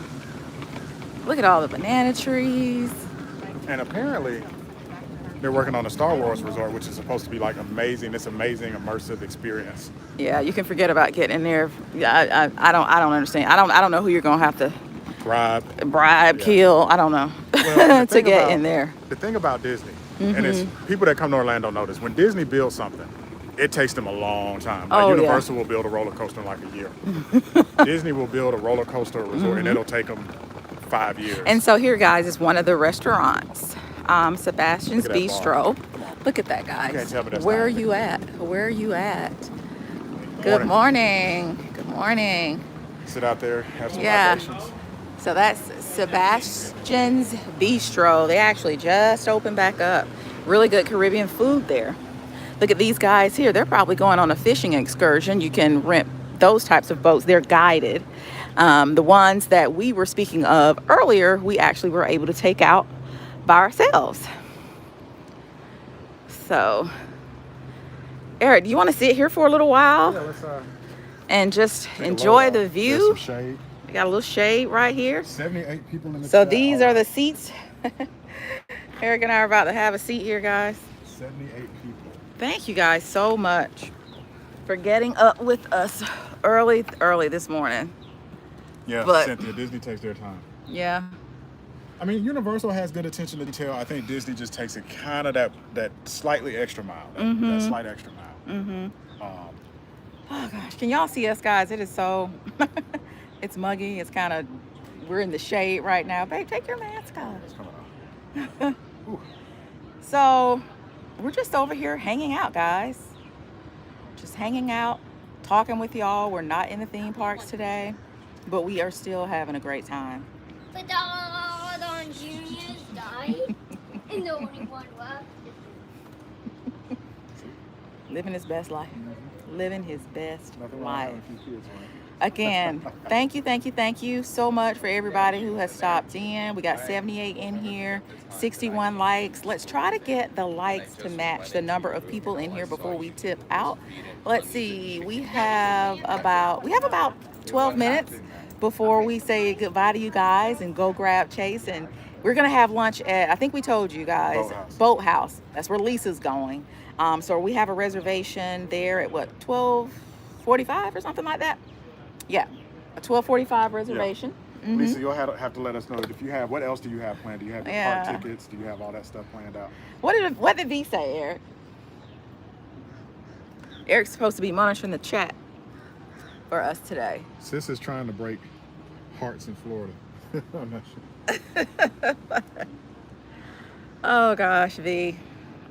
Look at all the banana trees. And apparently, they're working on a Star Wars resort, which is supposed to be like amazing. This amazing immersive experience. Yeah, you can forget about getting in there. Yeah, I don't understand. I don't know who you're gonna have to bribe, Yeah. kill. I don't know Well, to get in there. The thing about Disney, and it's people that come to Orlando know this, when Disney builds something, it takes them a long time. Like Oh, yeah. Universal will build a roller coaster in like a year. Disney will build a roller coaster resort, and it'll take them 5 years. And so here, guys, is one of the restaurants, Sebastian's Look at that bar. Bistro. Look at that, guys. can't tell me that's Where are not- you at? Where are you at? Good morning. Good morning. Sit out there, have some Yeah. libations. So that's Sebastian's Bistro. They actually just opened back up. Really good Caribbean food there. Look at these guys here. They're probably going on a fishing excursion. You can rent those types of boats. They're guided. The ones that we were speaking of earlier, we actually were able to take out by ourselves. So, Eric, do you want to sit here for a little while Yeah, let's and just take a enjoy load the off. There's view? some shade. We got a little shade right here. 78 people in the So chat. these All are the right. seats. Eric and I are about to have a seat here, guys. 78 people. Thank you guys so much for getting up with us early this morning. Yeah, But- Cynthia, Disney takes their time. Yeah. I mean, Universal has good attention to detail. I think Disney just takes it kind of that slightly extra mile, that slight extra mile. Mm-hmm. Oh gosh, can y'all see us, guys? It is so, it's muggy. It's kind of, we're in the shade right now. Babe, take your mask off. It's coming off. Ooh. So we're just over here hanging out, guys. Just hanging out, talking with y'all. We're not in the theme parks today, but we are still having a great time. But all the juniors died, and the only one left. Living his best life. Living his best Nothing wrong life. with having a few kids, right? Again, thank you so much for everybody who has stopped in. We got 78 in here, 61 likes. Let's try to get the likes to match the number of people in here before we tip out. Let's see, we have about 12 minutes before we say goodbye to you guys and go grab Chase. And we're gonna have lunch at, I think we told you guys, Boathouse. That's where Lisa's going. So we have a reservation there at what, 12:45 or something like that? Yeah, a 12:45 reservation. Yeah. Lisa, you'll have to let us know if you have, what else do you have planned? Do you have the Yeah. park tickets? Do you have all that stuff planned out? What did V say, Eric? Eric's supposed to be monitoring the chat. for us today. Sis is trying to break hearts in Florida. I'm not sure. Oh gosh, V.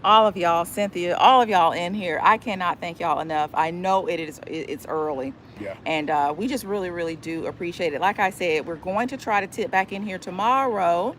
All of y'all, Cynthia, all of y'all in here. I cannot thank y'all enough. I know it's early. Yeah. And we just really, really do appreciate it. Like I said, we're going to try to tip back in here tomorrow.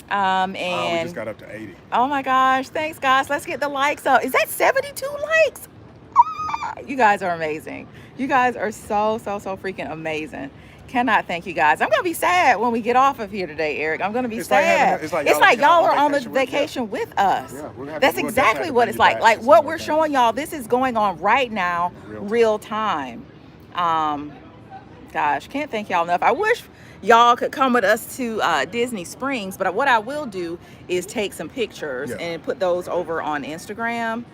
And we just got up to 80. Oh my gosh, thanks guys. Let's get the likes up. Is that 72 likes? Ah, you guys are amazing. You guys are so freaking amazing. Cannot thank you guys. I'm gonna be sad when we get off of here today, Eric. I'm gonna be sad. It's like y'all are on the vacation with us. Yeah, that's exactly what it's like. Like what we're showing y'all, this is going on right now, real time. Gosh, can't thank y'all enough. I wish y'all could come with us to Disney Springs, but what I will do is take some pictures and put those over on Instagram.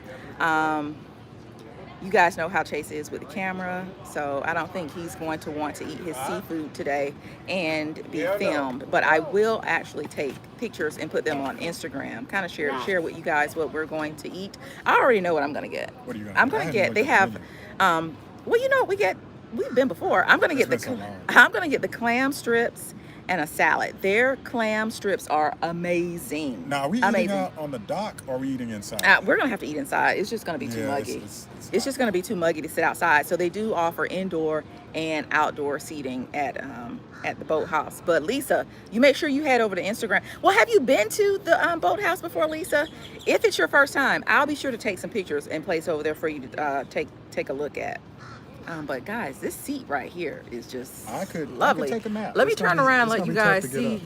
You guys know how Chase is with the camera, so I don't think he's going to want to eat his seafood today and be filmed, but I will actually take pictures and put them on Instagram, kind of share with you guys what we're going to eat. I already know what I'm going to get. What are you going to I'm going to get, they have, well, you know, we've been before. I'm going to get the clam strips and a salad. Their clam strips are amazing. Now, are we eating out on the dock or are we eating inside? We're going to have to eat inside. It's just going to be too muggy. It's just going to be too muggy to sit outside. So they do offer indoor and outdoor seating at the boathouse. But Lisa, you make sure you head over to Instagram. Well, have you been to the boathouse before, Lisa? If it's your first time, I'll be sure to take some pictures and place over there for you to take a look at. But guys, this seat right here is just lovely. I could take a nap. Let me turn around and let you guys see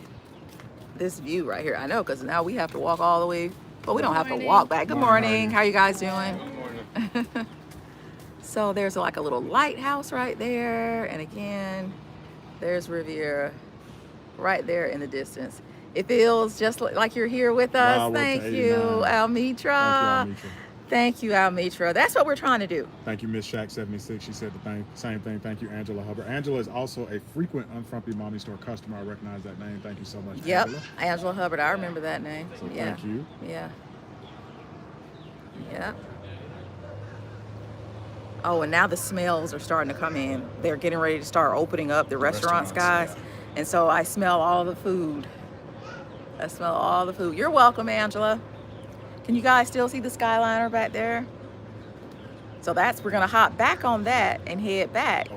this view right here. I know, because now we have to walk all the way, but we don't have to walk back. Good morning. How you guys doing? Good morning. So there's like a little lighthouse right there. And again, there's Riviera right there in the distance. It feels just like you're here with us. Thank you, Almitra. Thank you, Almitra. That's what we're trying to do. Thank you, Miss Shack76. She said the same thing. Thank you, Angela Hubbard. Angela is also a frequent Unfrumpy Mommy Store customer. I recognize that name. Thank you so much, Yep, Angela Hubbard. I remember that name. So thank you. Yeah. Oh, and now the smells are starting to come in. They're getting ready to start opening up the restaurants, guys. Yeah. And so I smell all the food. I smell all the food. You're welcome, Angela. Can you guys still see the Skyliner back there? So we're gonna hop back on that and head back.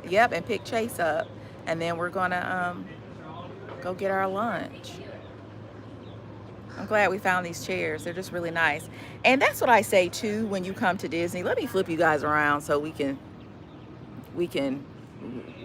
Yep, and pick Chase up. And then we're gonna go get our lunch. I'm glad we found these chairs. They're just really nice. And that's what I say too when you come to Disney. Let me flip you guys around so we can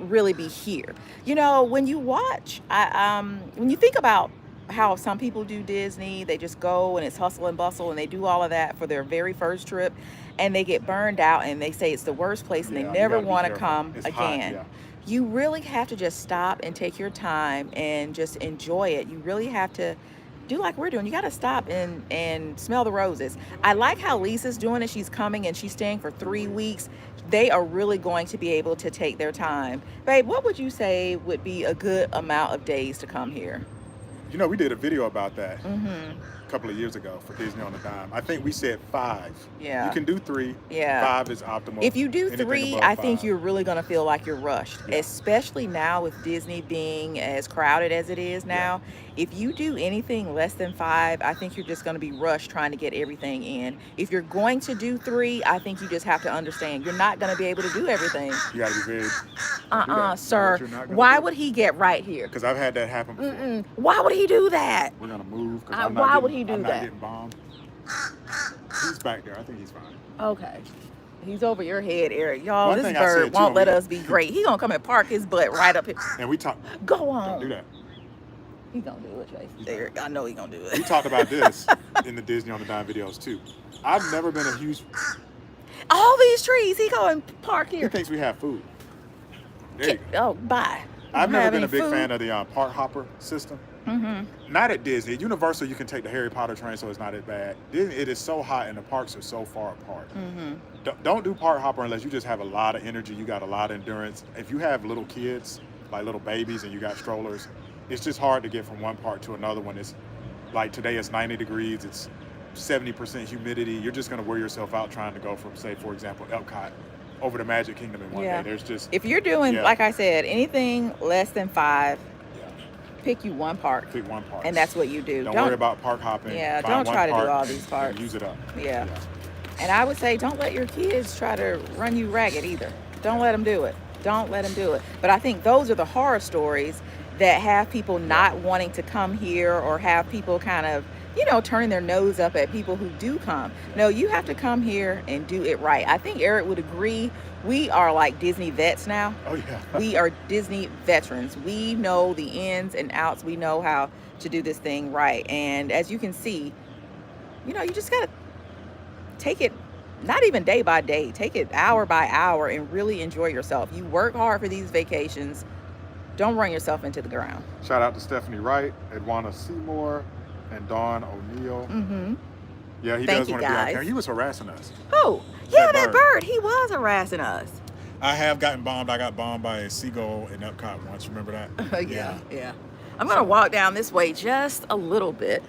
really be here. You know, when you watch, when you think about how some people do Disney, they just go and it's hustle and bustle and they do all of that for their very first trip and they get burned out and they say it's the worst place and they never want to come again. You really have to just stop and take your time and just enjoy it. You really have to do like we're doing. You got to stop and smell the roses. I like how Lisa's doing it. She's coming and she's staying for 3 weeks. They are really going to be able to take their time. Babe, what would you say would be a good amount of days to come here? You know, we did a video about that a couple of years ago for Disney on a Dime. I think we said 5. Yeah. You can do 3. Yeah. 5 is optimal. If you do 3, I think you're really going to feel like you're rushed, especially now with Disney being as crowded as it is now. If you do anything less than 5, I think you're just going to be rushed trying to get everything in. If you're going to do 3, I think you just have to understand you're not going to be able to do everything. You got to be very... sir. Why would he get right here? Because I've had that happen before. Why would he do that? We're going to move. Why would he do I'm that? not getting bombed. He's back there. I think he's fine. Okay. He's over your head, Eric. Y'all, this bird won't let us be great. He's going to come and park his butt right up here. And we talk. Go on. Don't do that. He's going to do it, Chase. Eric, I know he's going to do it. We talked about this in the Disney on the Dime videos, too. I've never been a huge... All these trees, he go and park here. He thinks we have food. There you go. Oh, bye. I've never been a big fan of the park hopper system. Not at Disney. At Universal, you can take the Harry Potter train, so it's not as bad. Disney, it is so hot and the parks are so far apart. Don't do park hopper unless you just have a lot of energy, you got a lot of endurance. If you have little kids, like little babies, and you got strollers, it's just hard to get from one park to another when it's like today it's 90 degrees, it's 70% humidity. You're just going to wear yourself out trying to go from, say, for example, Epcot over the Magic Kingdom in one Yeah. day. There's just If you're doing, Yeah. like I said, anything less than 5, pick you one park. pick one park. And that's what you do. Don't worry about park hopping. Yeah, Find don't one try to do park all and- these parks. and use it up. Yeah. And I would say don't let your kids try to run you ragged either. Don't let them do it. Don't let them do it. But I think those are the horror stories that have people not wanting to come here, or have people kind of, you know, turning their nose up at people who do come. No, you have to come here and do it right. I think Eric would agree. We are like Disney vets now. Oh yeah. We are Disney veterans. We know the ins and outs. We know how to do this thing right. And as you can see, you know, you just gotta take it, not even day by day, take it hour by hour and really enjoy yourself. You work hard for these vacations. Don't run yourself into the ground. Shout out to Stephanie Wright, Edwana Seymour, and Dawn O'Neill. Mm-hmm. Yeah, he Thank does you, want to be on guys. camera. He was harassing us. Oh, yeah, That that bird. He was harassing us. I have gotten bombed. I got bombed by a seagull in Epcot once. Remember that? Yeah. I'm gonna walk down this way just a little bit,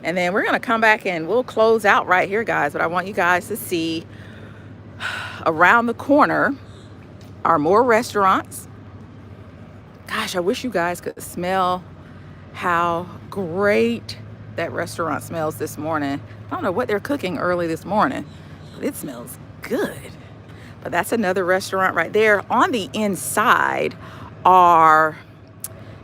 and then we're gonna come back and we'll close out right here, guys. But I want you guys to see around the corner are more restaurants. Gosh, I wish you guys could smell how great that restaurant smells this morning. I don't know what they're cooking early this morning, but it smells good. But that's another restaurant right there. On the inside are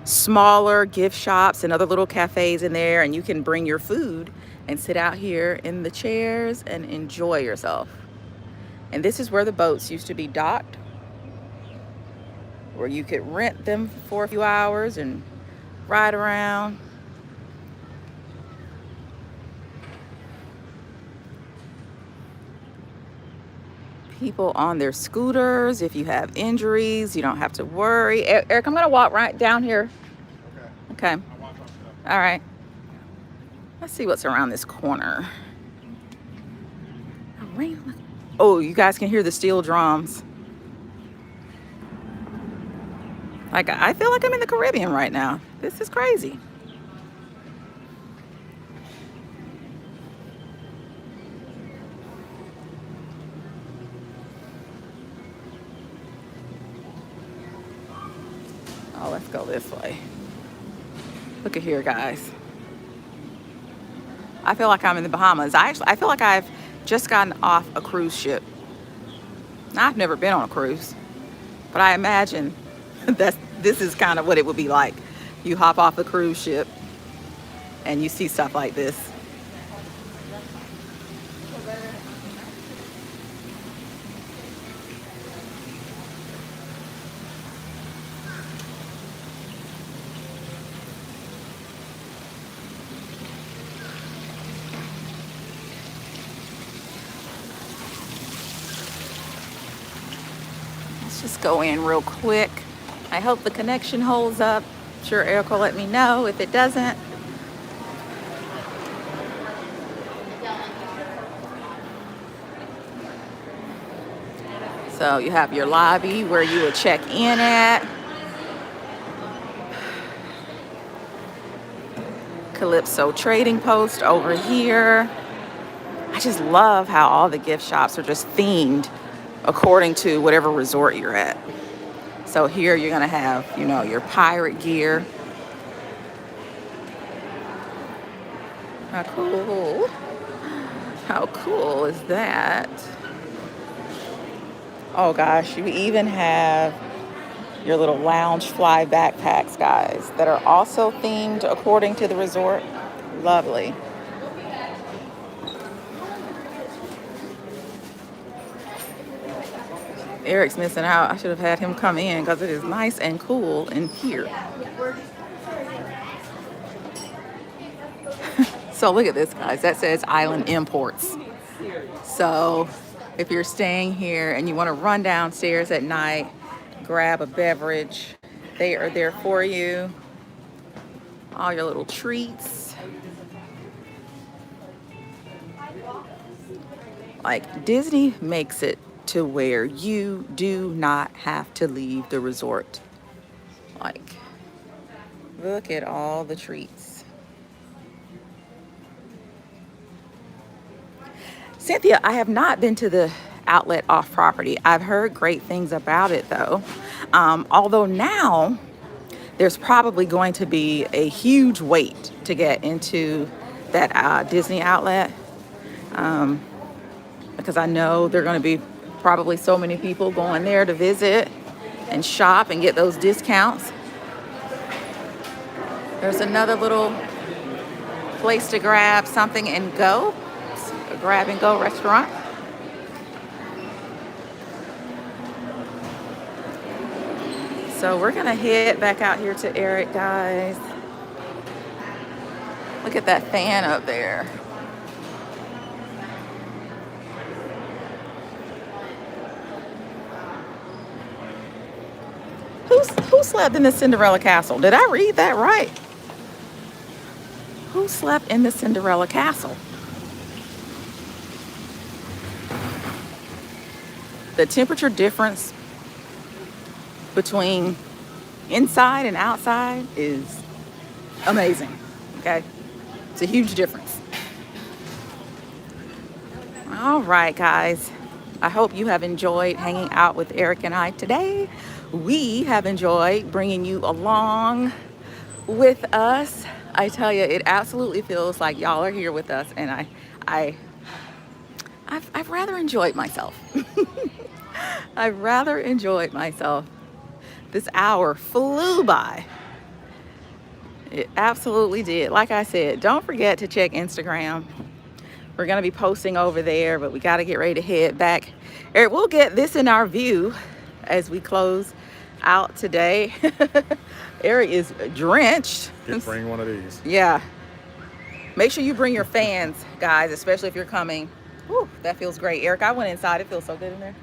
smaller gift shops and other little cafes in there, and you can bring your food and sit out here in the chairs and enjoy yourself. And this is where the boats used to be docked, where you could rent them for a few hours and ride around. People on their scooters. If you have injuries, you don't have to worry. Eric, I'm gonna walk right down here. Okay. All right. Let's see what's around this corner. Oh, you guys can hear the steel drums. Like, I feel like I'm in the Caribbean right now. This is crazy. Oh, let's go this way. Look at here, guys. I feel like I'm in the Bahamas. I feel like I've just gotten off a cruise ship. Now, I've never been on a cruise, but I imagine this is kind of what it would be like. You hop off a cruise ship and you see stuff like this. Let's just go in real quick. I hope the connection holds up. I'm sure Eric will let me know if it doesn't. So you have your lobby where you would check in at. Calypso Trading Post over here. I just love how all the gift shops are just themed according to whatever resort you're at. So here you're gonna have, you know, your pirate gear. How cool. How cool is that? Oh gosh, you even have your little lounge fly backpacks, guys, that are also themed according to the resort. Lovely. Eric's missing out. I should have had him come in because it is nice and cool in here. So look at this, guys. That says Island Imports. So if you're staying here and you want to run downstairs at night, grab a beverage, they are there for you. All your little treats. Like, Disney makes it to where you do not have to leave the resort. Like, look at all the treats. Cynthia, I have not been to the outlet off property. I've heard great things about it though. Although now there's probably going to be a huge wait to get into that Disney outlet, because I know there are going to be probably so many people going there to visit and shop and get those discounts. There's another little place to grab something and go. It's a grab and go restaurant. So we're gonna head back out here to Eric, guys. Look at that fan up there. Who slept in the Cinderella castle? Did I read that right? Who slept in the Cinderella castle? The temperature difference between inside and outside is amazing, okay? It's a huge difference. All right, guys. I hope you have enjoyed hanging out with Eric and I today. We have enjoyed bringing you along with us. I tell you, it absolutely feels like y'all are here with us, and I've rather enjoyed myself. I've rather enjoyed myself. This hour flew by. It absolutely did. Like I said, don't forget to check Instagram. We're gonna be posting over there, but we gotta get ready to head back. Eric, we'll get this in our view as we close out today. Eric is drenched. Bring one of these. Yeah. Make sure you bring your fans, guys, especially if you're coming. Whew, that feels great. Eric, I went inside. It feels so good in there.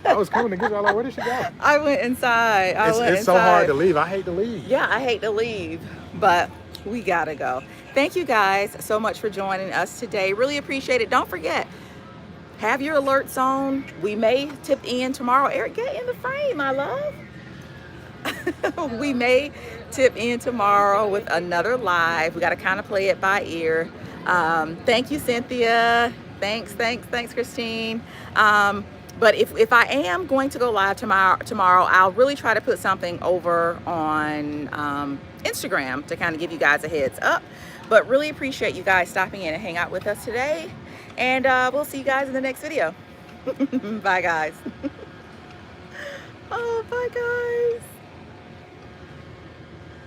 I was coming to get y'all. Like, where did she go? I went inside. It's so hard to leave. I hate to leave. Yeah, I hate to leave, but we gotta go. Thank you guys so much for joining us today. Really appreciate it. Don't forget, have your alerts on. We may tip in tomorrow. Eric, get in the frame, my love. We may tip in tomorrow with another live. We got to kind of play it by ear. Thank you, Cynthia. Thanks, Christine. But if I am going to go live tomorrow, I'll really try to put something over on Instagram to kind of give you guys a heads up. But really appreciate you guys stopping in and hang out with us today. And we'll see you guys in the next video. Bye, guys. Oh, bye, guys.